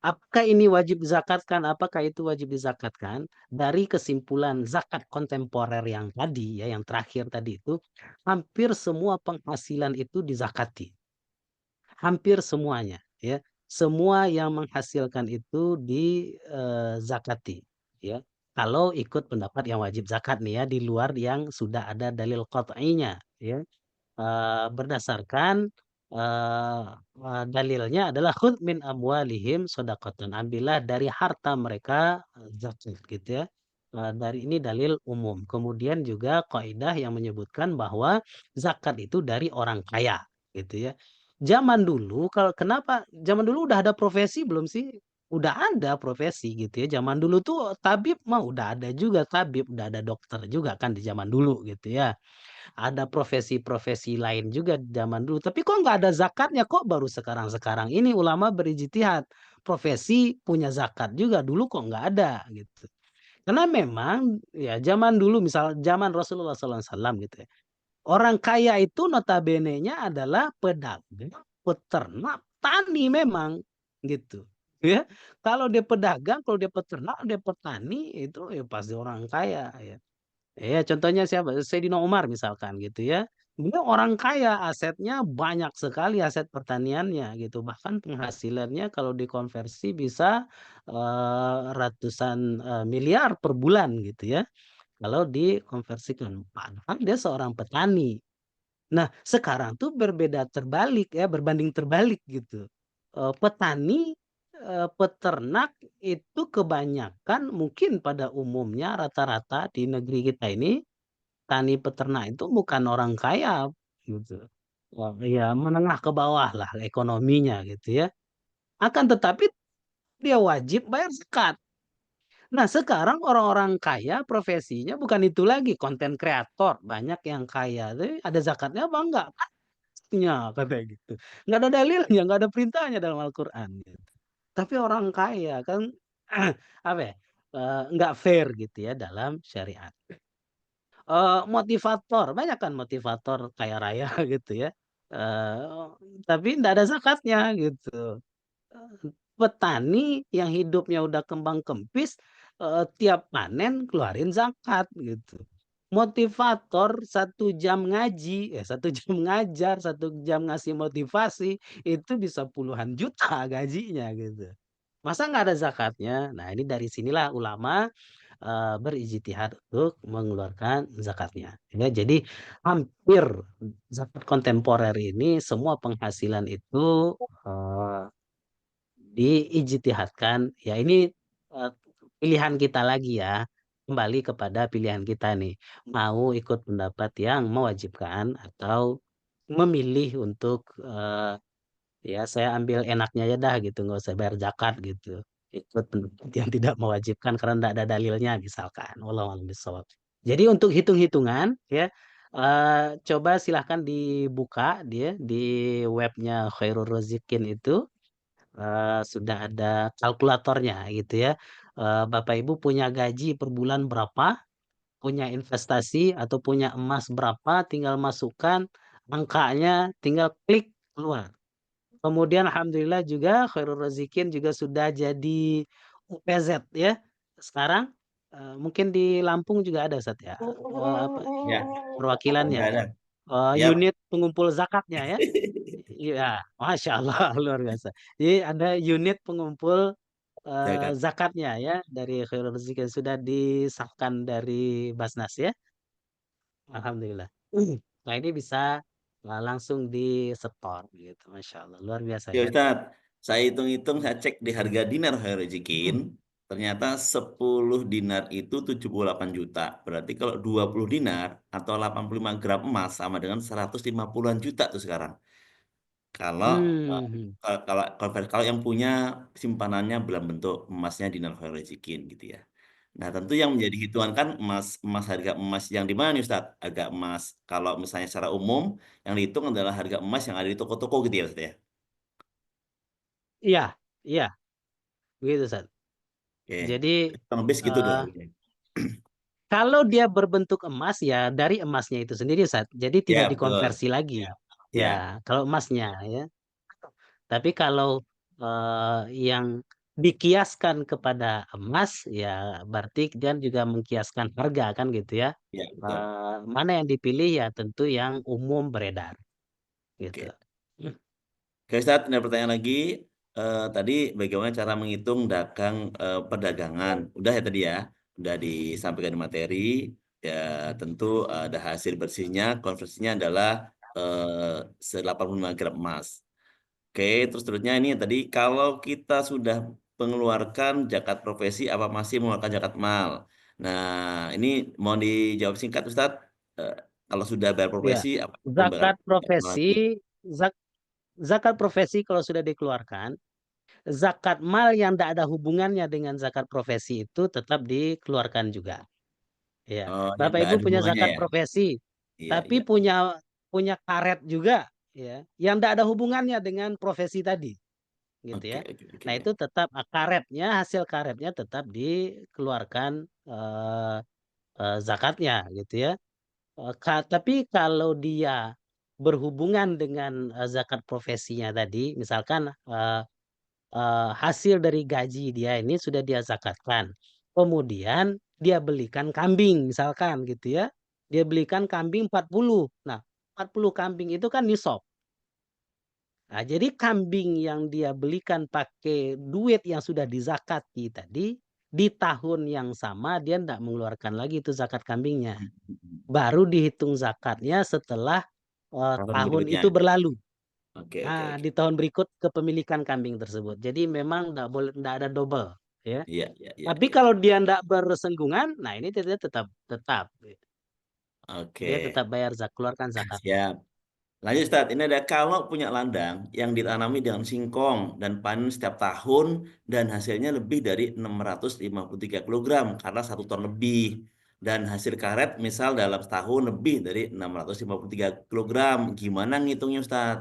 apakah ini wajib zakatkan, apakah itu wajib dizakatkan, dari kesimpulan zakat kontemporer yang tadi ya, yang terakhir tadi itu, hampir semua penghasilan itu dizakati. Hampir semuanya, ya. Semua yang menghasilkan itu zakati, ya. Kalau ikut pendapat yang wajib zakat nih ya, di luar yang sudah ada dalil qat'inya, ya. Berdasarkan, eee dalilnya adalah khudz min amwalihim shadaqatan, ambillah dari harta mereka, zakat gitu ya. Dari ini dalil umum. Kemudian juga kaidah yang menyebutkan bahwa zakat itu dari orang kaya, gitu ya. Zaman dulu kenapa zaman dulu udah ada profesi belum sih? udah ada profesi gitu ya. Zaman dulu tuh tabib mah udah ada juga tabib, udah ada dokter juga kan di zaman dulu gitu ya. Ada profesi-profesi lain juga di zaman dulu. Tapi kok nggak ada zakatnya? Kok baru sekarang-sekarang ini ulama berijtihad. Profesi punya zakat juga. Dulu kok nggak ada gitu. Karena memang ya zaman dulu misal zaman Rasulullah SAW gitu ya. Orang kaya itu notabene-nya adalah pedagang, peternak, tani memang gitu. Ya, kalau dia pedagang, kalau dia peternak, dia petani itu ya pasti orang kaya ya. Ya, contohnya siapa? Sayyidina Umar misalkan gitu ya. Beliau orang kaya, asetnya banyak sekali aset pertaniannya gitu. Bahkan penghasilannya kalau dikonversi bisa ratusan miliar per bulan gitu ya. Kalau dikonversikan, padahal dia seorang petani. Nah, sekarang tuh berbeda terbalik ya, berbanding terbalik gitu. Petani, peternak itu kebanyakan mungkin pada umumnya rata-rata di negeri kita ini, tani peternak itu bukan orang kaya gitu. Wah, ya menengah ke bawah lah ekonominya gitu ya. Akan tetapi dia wajib bayar zakat. Nah, sekarang orang-orang kaya profesinya bukan itu lagi, konten kreator, banyak yang kaya. Tapi ada zakatnya apa enggak? Pastinya katanya gitu. Nggak ada dalilnya, nggak ada perintahnya dalam Al-Qur'an gitu. Tapi orang kaya kan apa ya, nggak fair gitu ya dalam syariat. Motivator, banyak kan motivator kaya raya gitu ya, eee, tapi nggak ada zakatnya gitu. Petani yang hidupnya udah kembang kempis, tiap panen keluarin zakat gitu. Motivator 1 jam ngaji, 1 jam ngajar, 1 jam ngasih motivasi, itu bisa puluhan juta gajinya gitu. Masa nggak ada zakatnya? Nah, ini dari sinilah ulama, berijtihad untuk mengeluarkan zakatnya. Ya, jadi hampir zakat kontemporer ini semua penghasilan itu, diijtihadkan, ya ini, pilihan kita lagi ya, kembali kepada pilihan kita nih, mau ikut pendapat yang mewajibkan atau memilih untuk, ya saya ambil enaknya aja dah gitu, nggak usah bayar zakat gitu, ikut pendapat yang tidak mewajibkan karena nggak ada dalilnya misalkan, wallahu a'lam bishawab. Jadi untuk hitung-hitungan ya, coba silahkan dibuka dia di webnya Khairul Razikin itu. Sudah ada kalkulatornya gitu ya. Bapak Ibu punya gaji per bulan berapa, punya investasi atau punya emas berapa, tinggal masukkan angkanya, tinggal klik keluar. Kemudian alhamdulillah juga Khairul Rezikin juga sudah jadi UPZ ya. Sekarang, mungkin di Lampung juga ada Ustaz ya, apa, Ya, perwakilannya, ada. Yap. unit pengumpul zakatnya ya. Iya, masya Allah luar biasa. Jadi ada unit pengumpul Zakat. zakatnya ya dari Khairul Rezeki yang sudah disahkan dari Basnas ya. Alhamdulillah. Nah ini bisa langsung disetor gitu, masya Allah luar biasa Ya ya. Ustaz, saya hitung-hitung, saya cek di harga dinar Khairul Rezekin, Hmm. ternyata 10 dinar itu 78 juta. Berarti kalau 20 dinar atau 85 gram emas sama dengan 150-an juta tuh sekarang. Kalau Hmm. kalau yang punya simpanannya dalam bentuk emasnya dinar Khairul Rezekin gitu ya. Nah, tentu yang menjadi hitungan kan emas, emas harga emas yang di mana nih Ustaz? Harga emas kalau misalnya secara umum yang dihitung adalah harga emas yang ada di toko-toko gitu ya Ustaz ya. Iya, iya, begitu Ustaz. Oke. Jadi Kurang lebih segitu tuh eh, harganya. kalau dia berbentuk emas ya dari emasnya itu sendiri Ustaz. Jadi tidak Ya, betul. dikonversi lagi. Ya, Ya, kalau emasnya ya. Tapi kalau, yang dikiaskan kepada emas, ya berarti dia juga mengkiaskan harga kan gitu ya. ya, betul. Mana yang dipilih ya tentu yang umum beredar, gitu. Oke. Oke, Ustaz, ada pertanyaan lagi. Tadi bagaimana cara menghitung dagang perdagangan? Udah ya tadi ya, udah disampaikan di materi. Ya, tentu ada hasil bersihnya, konversinya adalah 85 gram emas. Oke, terusnya ini tadi kalau kita sudah mengeluarkan zakat profesi, apa masih mengeluarkan zakat mal? Nah, ini mau dijawab singkat, Ustaz. Eh, Kalau sudah bayar Ya, profesi, apa bakal zakat zakat mal lagi? profesi, zak zakat profesi kalau sudah dikeluarkan, zakat mal yang tidak ada hubungannya dengan zakat profesi itu tetap dikeluarkan juga. Ya, Oh, yang Bapak nggak Ibu ada punya hubungannya zakat ya? profesi, Iya, tapi iya. punya punya karet juga, ya, yang tidak ada hubungannya dengan profesi tadi, gitu Oke, ya. oke, oke. Nah, itu tetap karetnya, hasil karetnya tetap dikeluarkan zakatnya, gitu ya. Tapi kalau dia berhubungan dengan zakat profesinya tadi, misalkan hasil dari gaji dia ini sudah dia zakatkan. Kemudian dia belikan kambing misalkan gitu ya. Dia belikan kambing 40. Nah, 40 kambing itu kan nisab. Nah, jadi kambing yang dia belikan pakai duit yang sudah dizakati tadi, di tahun yang sama dia tidak mengeluarkan lagi itu zakat kambingnya. Mhm, mhm. Baru dihitung zakatnya setelah Tahun tahun berikutnya. itu berlalu. Oke, oke, Ah, oke. di tahun berikut kepemilikan kambing tersebut. Jadi memang ndak ada double, ya. Iya, iya, iya, Tapi iya. kalau dia ndak bersenggungan, nah ini dia tetap tetap, dia Oke, tetap bayar keluarkan zakatnya. siap. Lanjut Ustaz, ini ada kalau punya ladang yang ditanami dengan singkong dan panen setiap tahun dan hasilnya lebih dari 653 kilogram karena 1 ton lebih. Dan hasil karet misal dalam setahun lebih dari 653 kilogram. Gimana ngitungnya Ustaz?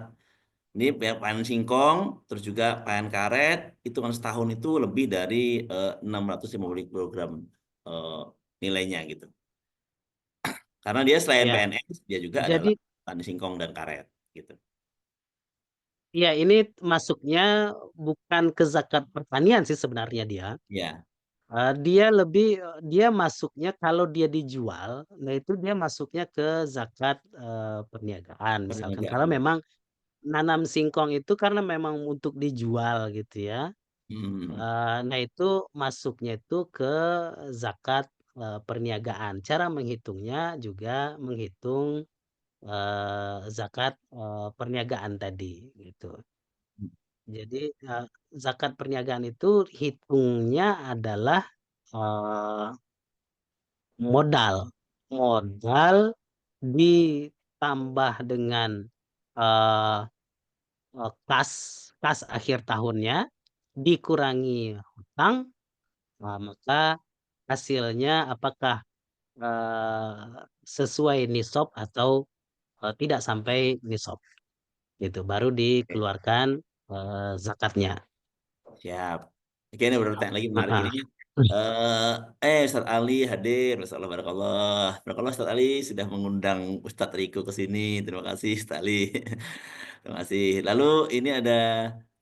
Ini yang panen singkong, terus juga panen karet, hitungan setahun itu lebih dari 650 kilogram eh, nilainya gitu. Karena dia selain Ya, PNS, dia juga adalah jadi petani singkong dan karet gitu. ya ini masuknya bukan ke zakat pertanian sih sebenarnya dia. Ya, Dia masuknya kalau dia dijual, nah itu dia masuknya ke zakat perniagaan misalkan. Kalau perniagaan. memang nanam singkong itu karena memang untuk dijual gitu ya. Hmm. Nah itu masuknya itu ke zakat, perniagaan. Cara menghitungnya juga menghitung, zakat, perniagaan tadi, gitu. Jadi, zakat perniagaan itu hitungnya adalah, eee, modal. Modal ditambah dengan, eee kas kas akhir tahunnya, dikurangi hutang. Maka hasilnya apakah, sesuai nisab atau, tidak sampai nisab, gitu. Baru Oke, dikeluarkan, zakatnya. siap. Oke, ini beberapa pertanyaan lagi menarik Heeh. ini. Ustadz Ali hadir. Masya Allah, barakallah. Barakallah Ustadz Ali sudah mengundang Ustadz Riko ke sini. Terima kasih Ustadz Ali. Terima kasih. Lalu ini ada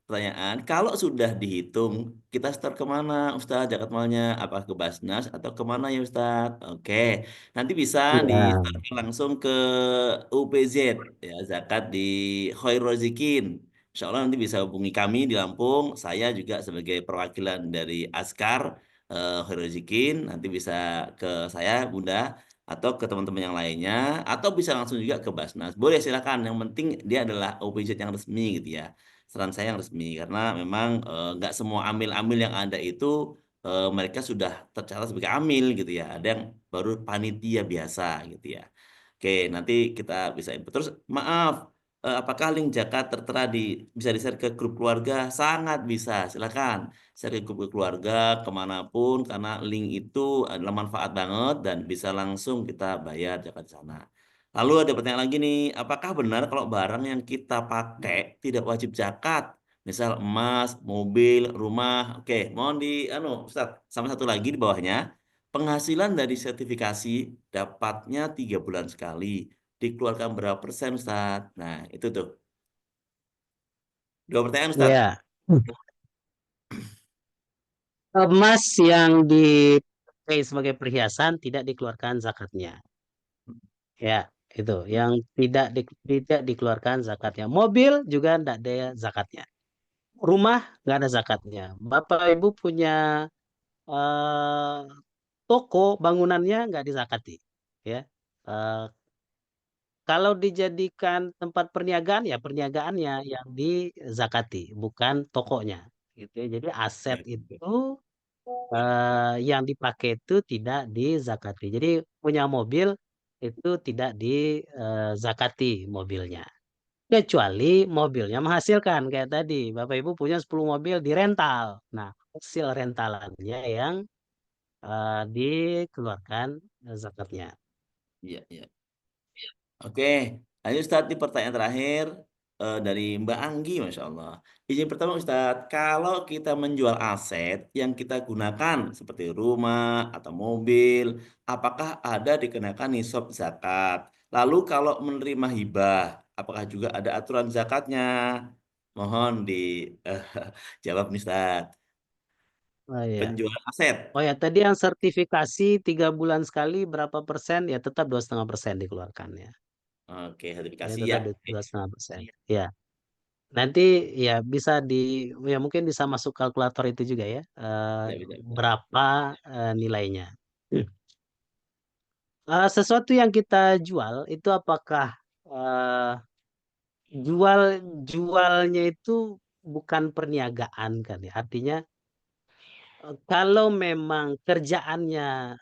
pertanyaan. Kalau sudah dihitung, kita start kemana Ustadz zakat malnya? Apa ke Basnas atau kemana ya Ustadz? Oke, nanti bisa di Iya. langsung ke UPZ ya zakat di Khairul Rozikin. Insya Allah nanti bisa hubungi kami di Lampung. Saya juga sebagai perwakilan dari Askar Khairul Rozikin. Nanti bisa ke saya Bunda atau ke teman-teman yang lainnya atau bisa langsung juga ke Basnas. Boleh silakan. Yang penting dia adalah OPZ yang resmi gitu ya. Saran saya yang resmi karena memang nggak semua amil-amil yang ada itu mereka sudah tercatat sebagai amil gitu ya. Ada yang baru panitia biasa gitu ya. Oke, nanti kita bisa input. Terus maaf, apakah link Jakarta tertera bisa di-share ke grup keluarga? Sangat bisa, silakan. Share ke grup keluarga kemanapun karena link itu adalah manfaat banget dan bisa langsung kita bayar zakat di sana. Lalu ada pertanyaan lagi nih, apakah benar kalau barang yang kita pakai tidak wajib zakat? Misal emas, mobil, rumah. Oke, mohon di Ustaz, sama satu lagi di bawahnya. Penghasilan dari sertifikasi dapatnya 3 bulan sekali. Dikeluarkan berapa persen, Ustaz? Nah, itu tuh. Dua pertanyaan, Ustaz. Iya. Emas yang dipakai sebagai perhiasan tidak dikeluarkan zakatnya. Ya, itu yang tidak dikeluarkan zakatnya. Mobil juga tidak ada zakatnya. Rumah nggak ada zakatnya. Bapak Ibu punya eh, toko bangunannya nggak dizakati, ya. Eh, Kalau dijadikan tempat perniagaan ya perniagaannya yang dizakati, bukan tokonya, gitu ya. Jadi aset Ya, oke. itu yang dipakai itu tidak dizakati. Jadi punya mobil itu tidak dizakati mobilnya. Kecuali mobilnya menghasilkan kayak tadi, Bapak Ibu punya 10 mobil di rental. Nah, hasil rentalannya yang dikeluarkan zakatnya. Iya, iya. Oke, lanjut Ustadz di pertanyaan terakhir dari Mbak Anggi, Masya Allah. Izin pertama Ustadz, kalau kita menjual aset yang kita gunakan seperti rumah atau mobil, apakah ada dikenakan nisab zakat? Lalu kalau menerima hibah, apakah juga ada aturan zakatnya? Mohon dijawab nih Ustadz. Oh ya. Penjual aset. Oh ya, tadi yang sertifikasi 3 bulan sekali berapa persen? Ya tetap 2,5% dikeluarkan ya. Oke, Ya sertifikasi ya. tetap Oke. 2,5%. Ya, nanti ya bisa ya mungkin bisa masuk kalkulator itu juga ya. Bisa, bisa, bisa. Berapa nilainya? Sesuatu yang kita jual itu apakah eh, jual jualnya itu bukan perniagaan kan ya? Artinya kalau memang kerjaannya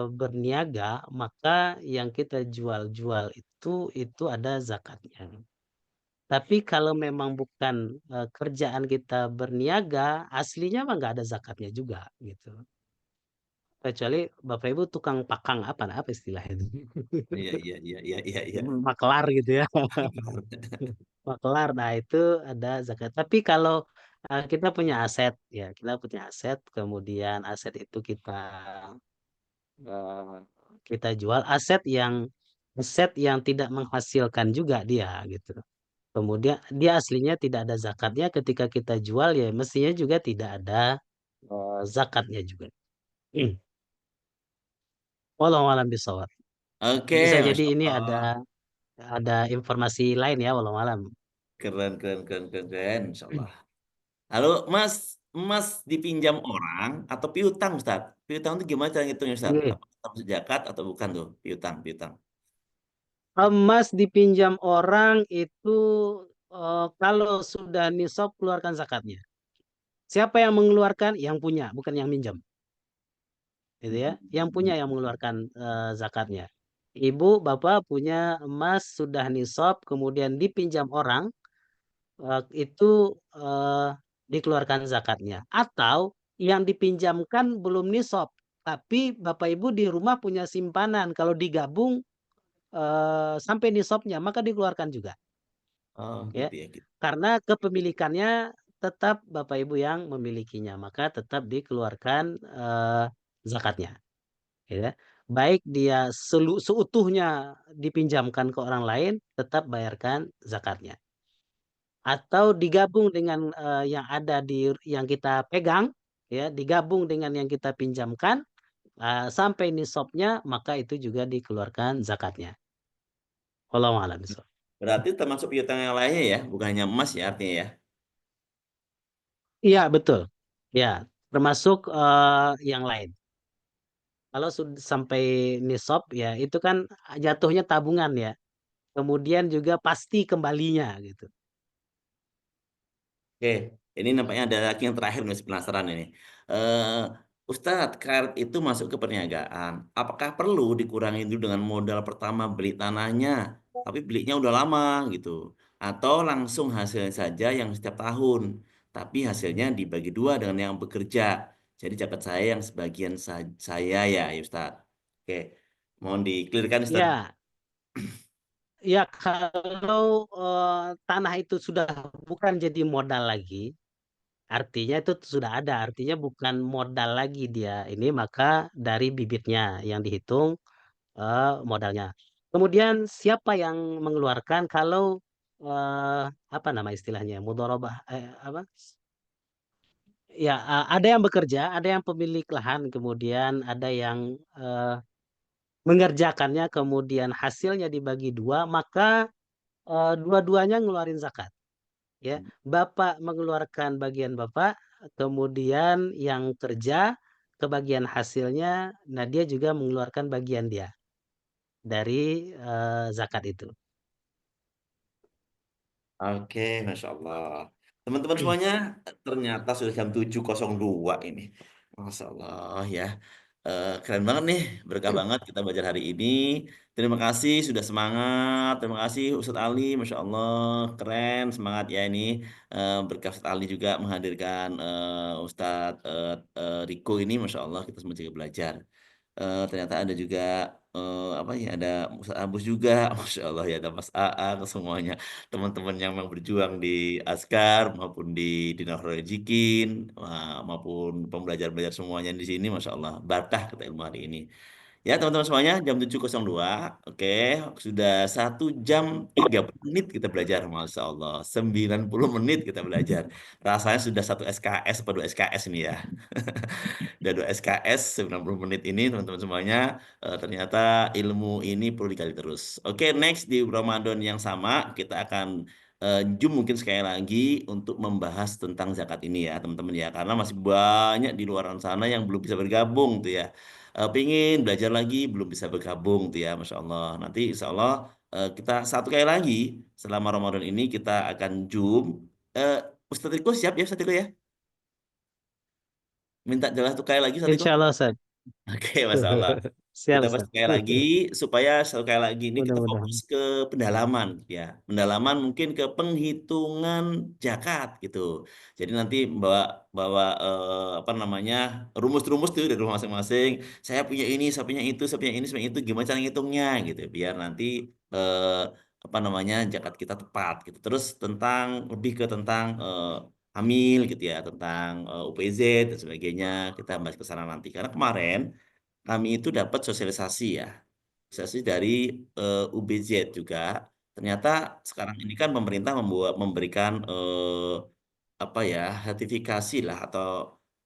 berniaga, maka yang kita jual-jual itu ada zakatnya. Tapi kalau memang bukan kerjaan kita berniaga, aslinya mah nggak ada zakatnya juga gitu. Kecuali Bapak Ibu tukang pakang apa istilahnya itu? Iya, iya, iya, iya, iya, iya. Makelar gitu ya. Makelar, nah itu ada zakat. Tapi kalau kita punya aset, ya kita punya aset, kemudian aset itu eh, kita jual aset yang tidak menghasilkan juga dia gitu. Kemudian dia aslinya tidak ada zakatnya ketika kita jual ya mestinya juga tidak ada zakatnya juga. Hmm. Wallahu a'lam bishawab. Oke, Bisa jadi Masya ini Allah. ada informasi lain ya wallahu a'lam. Keren, keren, keren, keren, keren, Masya Allah. Lalu, Mas, Mas dipinjam orang atau piutang, Ustaz? Piutang itu gimana cara ngitungnya, Ustaz? Oke. Apa termasuk zakat atau bukan tuh? Piutang, piutang. Emas dipinjam orang itu kalau sudah nisab keluarkan zakatnya. Siapa yang mengeluarkan? Yang punya, bukan yang minjam. Gitu ya. Yang punya yang mengeluarkan zakatnya. Ibu, bapak punya emas sudah nisab, kemudian dipinjam orang, itu dikeluarkan zakatnya. Atau yang dipinjamkan belum nisab, tapi bapak ibu di rumah punya simpanan. Kalau digabung sampai nisabnya, maka dikeluarkan juga. Oh, Ya, gitu ya, gitu. karena kepemilikannya tetap bapak ibu yang memilikinya, maka tetap dikeluarkan zakatnya. Ya. Baik dia seutuhnya dipinjamkan ke orang lain, tetap bayarkan zakatnya. Atau digabung dengan yang ada yang kita pegang, ya, digabung dengan yang kita pinjamkan sampai nisabnya, maka itu juga dikeluarkan zakatnya. Wallahu a'lam bishawab. Berarti termasuk piutang yang lainnya ya, bukan hanya emas ya artinya ya. Iya, betul. Ya, termasuk yang lain. Kalau sudah sampai nisab ya itu kan jatuhnya tabungan ya. Kemudian juga pasti kembalinya gitu. Oke, ini nampaknya ada lagi yang terakhir, masih penasaran ini. Eh, Ustadz, karet itu masuk ke perniagaan. Apakah perlu dikurangi dulu dengan modal pertama beli tanahnya, tapi belinya udah lama gitu, atau langsung hasilnya saja yang setiap tahun, tapi hasilnya dibagi dua dengan yang bekerja. Jadi zakat saya yang sebagian saya ya, ya Ustadz. Oke, mohon diklirkan Ustadz. Ya, ya kalau tanah itu sudah bukan jadi modal lagi, artinya itu sudah ada, artinya bukan modal lagi dia ini, maka dari bibitnya yang dihitung modalnya. Kemudian siapa yang mengeluarkan kalau apa nama istilahnya mudharabah apa? Ya, ada yang bekerja, ada yang pemilik lahan, kemudian ada yang mengerjakannya, kemudian hasilnya dibagi dua, maka dua-duanya ngeluarin zakat. Ya, bapak mengeluarkan bagian bapak, kemudian yang kerja kebagian hasilnya, nah dia juga mengeluarkan bagian dia dari zakat itu. Oke, Masya Allah. Teman-teman semuanya, ternyata sudah jam 7.02 ini. Masya Allah ya. Keren banget nih, berkah banget kita belajar hari ini. Terima kasih sudah semangat. Terima kasih Ustadz Ali, Masya Allah, keren semangat ya ini. Berkah Ustadz Ali juga menghadirkan Ustadz Riko ini, Masya Allah kita semua juga belajar. Ternyata ada juga apa ya, ada Ustadz Abus juga, Masya Allah ya, ada Mas AA, ke semuanya teman-teman yang memang berjuang di Askar maupun di Dinahoul Jikin, maupun pembelajar-belajar semuanya di sini, Masya Allah berkah kita ilmu hari ini. Ya teman-teman semuanya, jam 7.02, oke, sudah 1 jam 30 menit kita belajar, Masya Allah, 90 menit kita belajar. Rasanya sudah satu SKS atau 2 SKS ini ya. Udah 2 SKS 90 menit ini teman-teman semuanya, ternyata ilmu ini perlu digali terus. Oke, next di Ramadan yang sama kita akan Zoom mungkin sekali lagi untuk membahas tentang zakat ini ya teman-teman ya, karena masih banyak di luar sana yang belum bisa bergabung tuh ya. Pingin belajar lagi belum bisa bergabung tuh ya, Masya Allah. Nanti Insya Allah kita satu kali lagi selama Ramadan ini kita akan Zoom. Eh, Ustadz Riko siap ya Ustadz Riko ya? Minta jelas satu kali lagi Ustadz Riko. Insya Allah, Ustaz. Oke, masalah. Siap, Kita bahas Ustaz. sekali lagi supaya sekali lagi ini kita fokus Mudah-mudahan. ke pendalaman ya. Pendalaman mungkin ke penghitungan zakat gitu. Jadi nanti bawa bawa apa namanya? Rumus-rumus tuh dari rumah masing-masing. Saya punya ini, saya punya itu, saya punya ini, saya punya itu, gimana cara ngitungnya gitu. Biar nanti apa namanya? Zakat kita tepat gitu. Terus tentang lebih ke tentang hamil gitu ya, tentang UPZ dan sebagainya, kita bahas ke sana nanti. Karena kemarin kami itu dapat sosialisasi ya, sosialisasi dari UBZ juga. Ternyata sekarang ini kan pemerintah memberikan apa ya, sertifikasi lah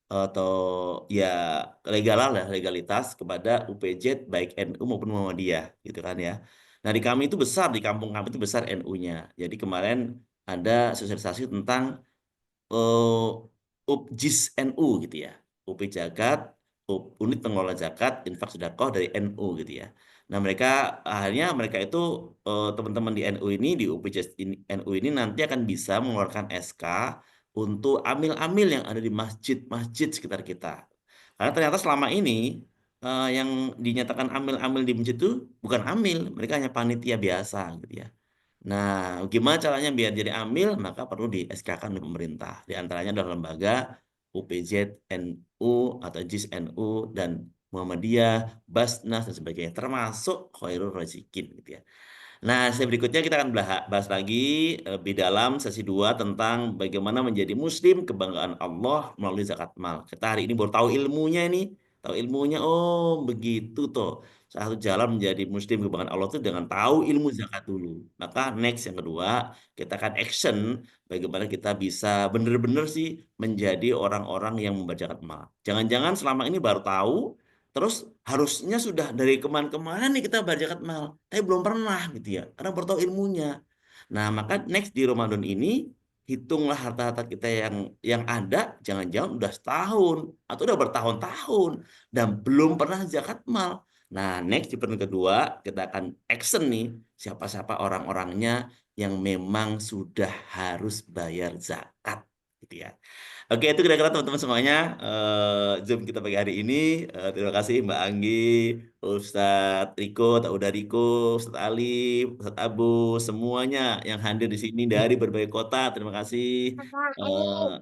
atau ya legal lah, legalitas kepada UPZ baik NU maupun Muhammadiyah gitu kan ya. Nah di kami itu besar, di kampung kami itu besar NU-nya. Jadi kemarin ada sosialisasi tentang UPJIS NU gitu ya. UP Jagat, Unit Pengelola Zakat, Infak Sedekah dari NU gitu ya. Nah mereka akhirnya mereka itu teman-teman di NU ini di UPJIS NU ini nanti akan bisa mengeluarkan SK untuk amil-amil yang ada di masjid-masjid sekitar kita. Karena ternyata selama ini yang dinyatakan amil-amil di masjid itu bukan amil, mereka hanya panitia biasa gitu ya. Nah, gimana caranya biar jadi amil? Maka perlu di SK-kan oleh pemerintah. Di antaranya adalah lembaga UPZ NU atau JIS NU dan Muhammadiyah, Basnas dan sebagainya, termasuk Khairul Razikin gitu ya. Nah, sesi berikutnya kita akan bahas lagi lebih dalam sesi 2 tentang bagaimana menjadi muslim kebanggaan Allah melalui zakat mal. Kita hari ini baru tahu ilmunya ini, tahu ilmunya. Oh, begitu toh. Salah satu jalan menjadi muslim kebanggaan Allah itu dengan tahu ilmu zakat dulu. Maka next yang kedua, kita akan action bagaimana kita bisa benar-benar sih menjadi orang-orang yang membaca zakat mal. Jangan-jangan selama ini baru tahu, terus harusnya sudah dari kemarin-kemarin nih kita belajar zakat mal, tapi belum pernah gitu ya, karena baru tahu ilmunya. Nah, maka next di Ramadan ini hitunglah harta-harta kita yang ada, jangan-jangan udah setahun atau udah bertahun-tahun dan belum pernah zakat mal. Nah, next di pertemuan kedua kita akan action nih siapa-siapa orang-orangnya yang memang sudah harus bayar zakat gitu ya. Oke, itu kira-kira teman-teman semuanya Zoom kita pagi hari ini. Terima kasih Mbak Anggi, Ustadz Riko, Uda Riko, Ustadz Ali, Ustadz Abu, semuanya yang hadir di sini dari berbagai kota. Terima kasih. Eh,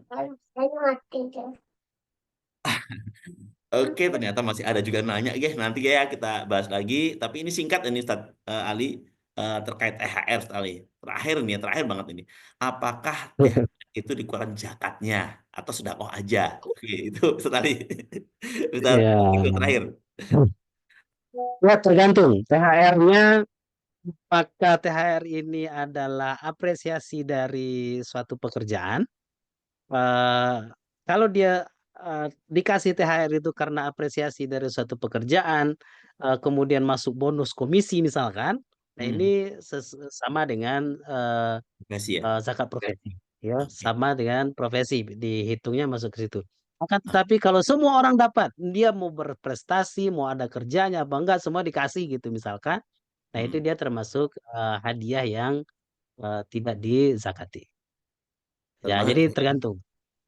Oke, ternyata masih ada juga nanya, ya. Nanti ya kita bahas lagi. Tapi ini singkat ini Ustadz Ali, terkait THR Ustadz Ali. Terakhir nih, terakhir banget ini. Apakah THR itu dikeluarkan zakatnya atau sedekah aja? Oke, itu Ustadz Ali. Ustadz Ya, itu terakhir. ya tergantung. THR-nya, apakah THR ini adalah apresiasi dari suatu pekerjaan? eh, Kalau dia dikasih THR itu karena apresiasi dari suatu pekerjaan, kemudian masuk bonus komisi misalkan, nah Hmm, ini sama dengan kasih ya. zakat profesi, ya Oke. sama dengan profesi dihitungnya masuk ke situ. Akan tetapi kalau semua orang dapat, dia mau berprestasi, mau ada kerjanya apa enggak, semua dikasih gitu misalkan, nah itu Hmm. dia termasuk hadiah yang tidak dizakati. Ya, Termasuk jadi tergantung.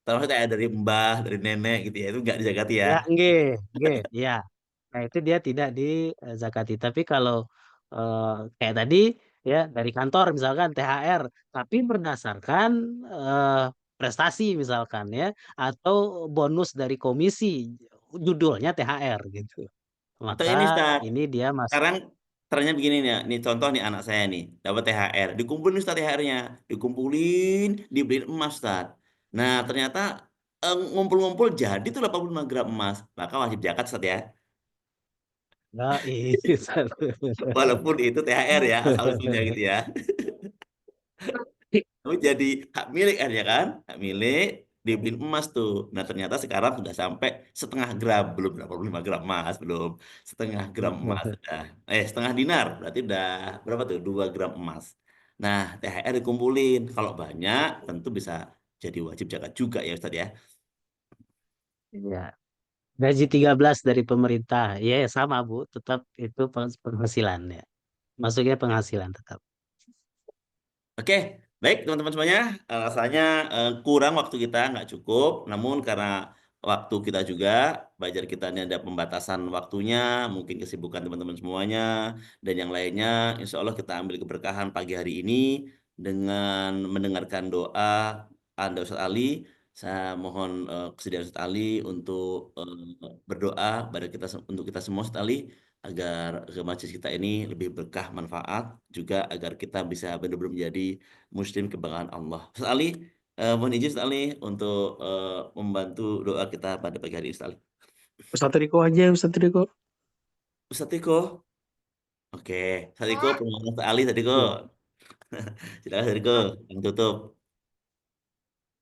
termasuk kayak dari mbah, dari nenek gitu ya. Itu nggak dijagati ya. Ya, nggih, nggih, ya. Nah, itu dia tidak dizakati. Tapi kalau kayak tadi ya dari kantor misalkan THR, tapi berdasarkan eh, prestasi misalkan ya, atau bonus dari komisi, judulnya THR gitu. Atau Maka ini Ustaz, ini dia masuk. sekarang trennya begini nih, nih contoh nih anak saya nih dapat THR, dikumpulin Ustaz THR-nya, dikumpulin, dibeliin emas Ustaz. Nah ternyata ngumpul-ngumpul jadi tuh 85 gram emas, maka wajib zakat Ustaz ya. Nah, itu satu. Walaupun itu THR ya, asal usulnya gitu ya. Itu jadi hak milik akhirnya kan, hak milik dibeliin emas tuh. Nah ternyata sekarang sudah sampai setengah gram, belum 85 gram emas, belum setengah gram emas sudah. Setengah dinar, berarti udah berapa tuh? 2 gram emas. Nah THR dikumpulin, kalau banyak tentu bisa jadi wajib zakat juga ya Ustadz ya. Ya. Gaji 13 dari pemerintah. Ya, ya sama, Bu. Tetap itu penghasilan ya. Masuknya penghasilan tetap. Oke, baik teman-teman semuanya. Rasanya kurang waktu kita, nggak cukup. Namun karena waktu kita juga, belajar kita ini ada pembatasan waktunya, mungkin kesibukan teman-teman semuanya, dan yang lainnya, insya Allah kita ambil keberkahan pagi hari ini dengan mendengarkan doa Anda Ustaz Ali. Saya mohon kesediaan Ustaz Ali untuk berdoa pada kita untuk kita semua Ustaz Ali agar ke majelis kita ini lebih berkah manfaat juga agar kita bisa benar-benar menjadi muslim kebanggaan Allah. Ustaz Ali, mohon izin Ustaz Ali untuk membantu doa kita pada pagi hari ini Ustaz Ali. Ustadz Riko aja, Ustadz Riko. Ustaz Tiko, oke, Ustaz Tiko, pengen Ustaz Ali, Ustaz Tiko. Ya. Silakan Ustaz Tiko, yang tutup.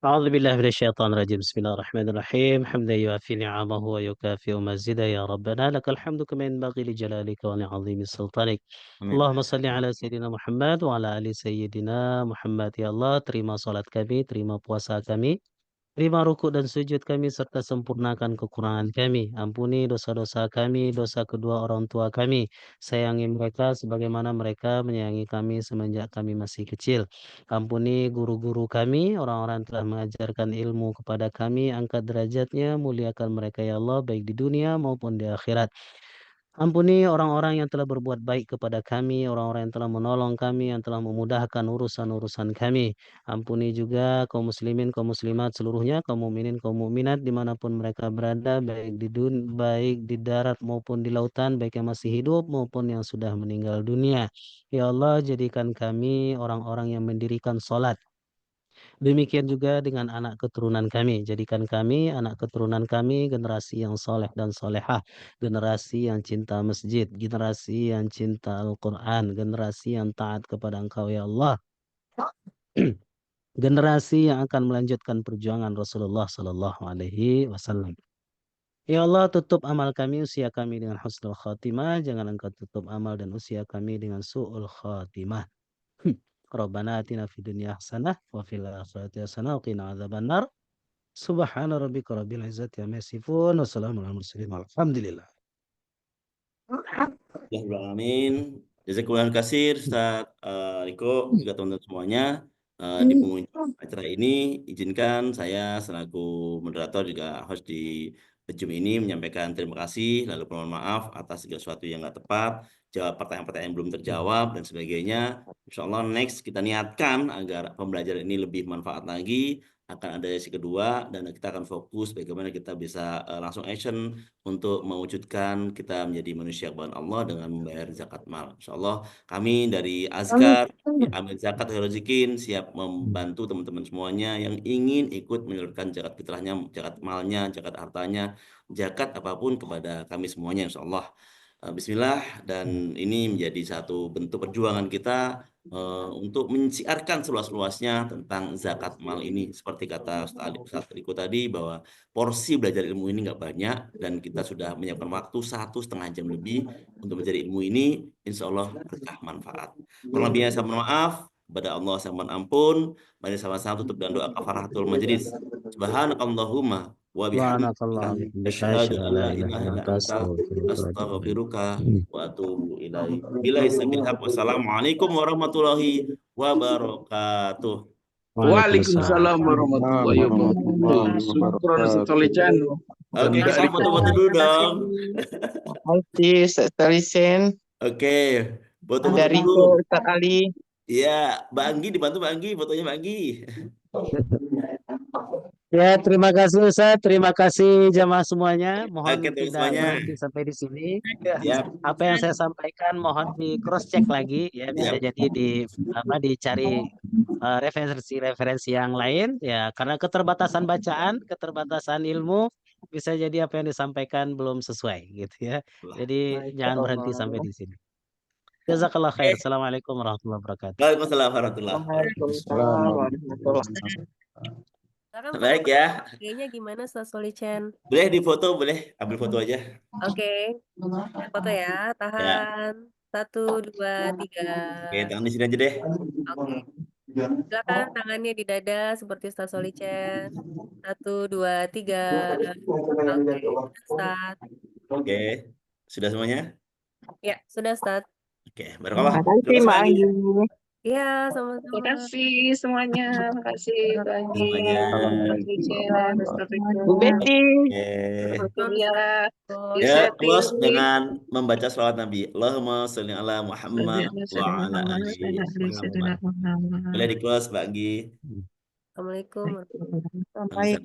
أعوذ بالله من الشيطان الرجيم بسم الله الرحمن الرحيم حمدا يوافي نعمه ويكافئ مزيدا يا ربنا لك الحمد كما ينبغي لجلالك ولعظيم سلطانك Amin. اللهم صل على سيدنا محمد وعلى آل سيدنا محمد ya Allah terima salat kami terima puasa kami. Terima rukuk dan sujud kami serta sempurnakan kekurangan kami. Ampuni dosa-dosa kami, dosa kedua orang tua kami. Sayangi mereka sebagaimana mereka menyayangi kami semenjak kami masih kecil. Ampuni guru-guru kami, orang-orang yang telah mengajarkan ilmu kepada kami. Angkat derajatnya, muliakan mereka ya Allah, baik di dunia maupun di akhirat. Ampuni orang-orang yang telah berbuat baik kepada kami, orang-orang yang telah menolong kami, yang telah memudahkan urusan-urusan kami. Ampuni juga kaum muslimin, kaum muslimat seluruhnya, kaum mukminin, kaum mukminat dimanapun mereka berada, baik di darat maupun di lautan, baik yang masih hidup maupun yang sudah meninggal dunia. Ya Allah, jadikan kami orang-orang yang mendirikan sholat. Demikian juga dengan anak keturunan kami. Jadikan kami, anak keturunan kami, generasi yang soleh dan solehah. Generasi yang cinta masjid. Generasi yang cinta Al-Quran. Generasi yang taat kepada Engkau, ya Allah. Generasi yang akan melanjutkan perjuangan Rasulullah Sallallahu Alaihi Wasallam. Ya Allah, tutup amal kami, usia kami dengan husnul khatimah. Jangan Engkau tutup amal dan usia kami dengan su'ul khatimah. Rabbana atina fid dunya hasanah wa fil akhirati hasanah wa qina adzabannar. Subhana rabbika rabbil izzati amma yasifun. Wassalamu ala mursalin. Alhamdulillah. Amin. Jazakumullah kasir, Ustaz Riko, juga teman-teman semuanya. Di penghujung acara ini, izinkan saya selaku moderator juga host di Zoom ini menyampaikan terima kasih, lalu permohonan maaf atas segala sesuatu yang nggak tepat, jawab pertanyaan-pertanyaan yang belum terjawab, dan sebagainya. Insya Allah next kita niatkan agar pembelajaran ini lebih manfaat lagi, akan ada sesi kedua, dan kita akan fokus bagaimana kita bisa langsung action untuk mewujudkan kita menjadi manusia kebahan Allah dengan membayar zakat mal. Insya Allah kami dari Azkar, Amil Zakat Khairul Rezekin siap membantu teman-teman semuanya yang ingin ikut menyalurkan zakat fitrahnya, zakat malnya, zakat hartanya, zakat apapun kepada kami semuanya Insya Allah. Bismillah, dan ini menjadi satu bentuk perjuangan kita untuk mensiarkan seluas-luasnya tentang zakat mal ini. Seperti kata Ustaz Riko tadi bahwa porsi belajar ilmu ini nggak banyak dan kita sudah menyiapkan waktu 1,5 jam lebih untuk mencari ilmu ini. Insya Allah berkah manfaat. Kurang lebihnya saya mohon maaf. Kepada Allah saya mohon ampun. Mari sama-sama tutup dengan doa kafaratul majlis. Subhanakallahumma wa bihamdika Subhanakallah wa bihamdika asyhadu asyhadu an an la la ilaha ilaha illa illa anta anta astaghfiruka wa atubu ilaik. astaghfiruka wa atubu ilaik. Billahi sabil haq. Wassalamualaikum warahmatullahi wabarakatuh. Waalaikumsalam warahmatullahi wabarakatuh. Syukron Ustaz Solichan. Oke, kita Riko. foto-foto dulu dong. Makasih, Ustaz Talisen. Oke, foto-foto Ada dulu. Riko, Ustaz Ali. Iya, Mbak Anggi dibantu Mbak Anggi, fotonya Mbak Anggi. Ya, terima kasih Ustaz, terima kasih jamaah semuanya. Mohon Oke, terima tidak semuanya. berhenti sampai di sini. Ya, Apa yang saya sampaikan mohon di cross check lagi ya, bisa ya. jadi dicari referensi-referensi yang lain ya, karena keterbatasan bacaan, keterbatasan ilmu, bisa jadi apa yang disampaikan belum sesuai gitu ya. Jadi jangan berhenti sampai di sini. Jazakallah khair. Assalamualaikum warahmatullahi wabarakatuh. Waalaikumsalam warahmatullahi wabarakatuh. Waalaikumsalam warahmatullahi. Sekarang Baik ya. kayaknya gimana Ustaz Solichan? Boleh difoto, boleh ambil foto aja. Oke. Foto ya, tahan. 1, 2, 3. Oke, tangan di sini aja deh. Oke. Silakan tangannya di dada seperti Ustaz Solichan. 1, 2, 3. Oke, Ustaz. Oke, sudah semuanya? Ya, sudah Ustaz. Oke, barakallah. Makasih, Terima kasih Mbak Mbak Anggi. Anggi. Iya, Terima sama-sama. kasih semuanya. Terima kasih Mbak Anggi, Semuanya. Ustaz Licen, Ustaz Riko. Bu Betty. Oke. Alhamdulillah. Terus. Ya, close Setting. dengan membaca salawat Nabi. Allahumma sholli ala Muhammad wa ala ali Muhammad. Boleh di close Mbak Anggi. Assalamualaikum. Assalamualaikum.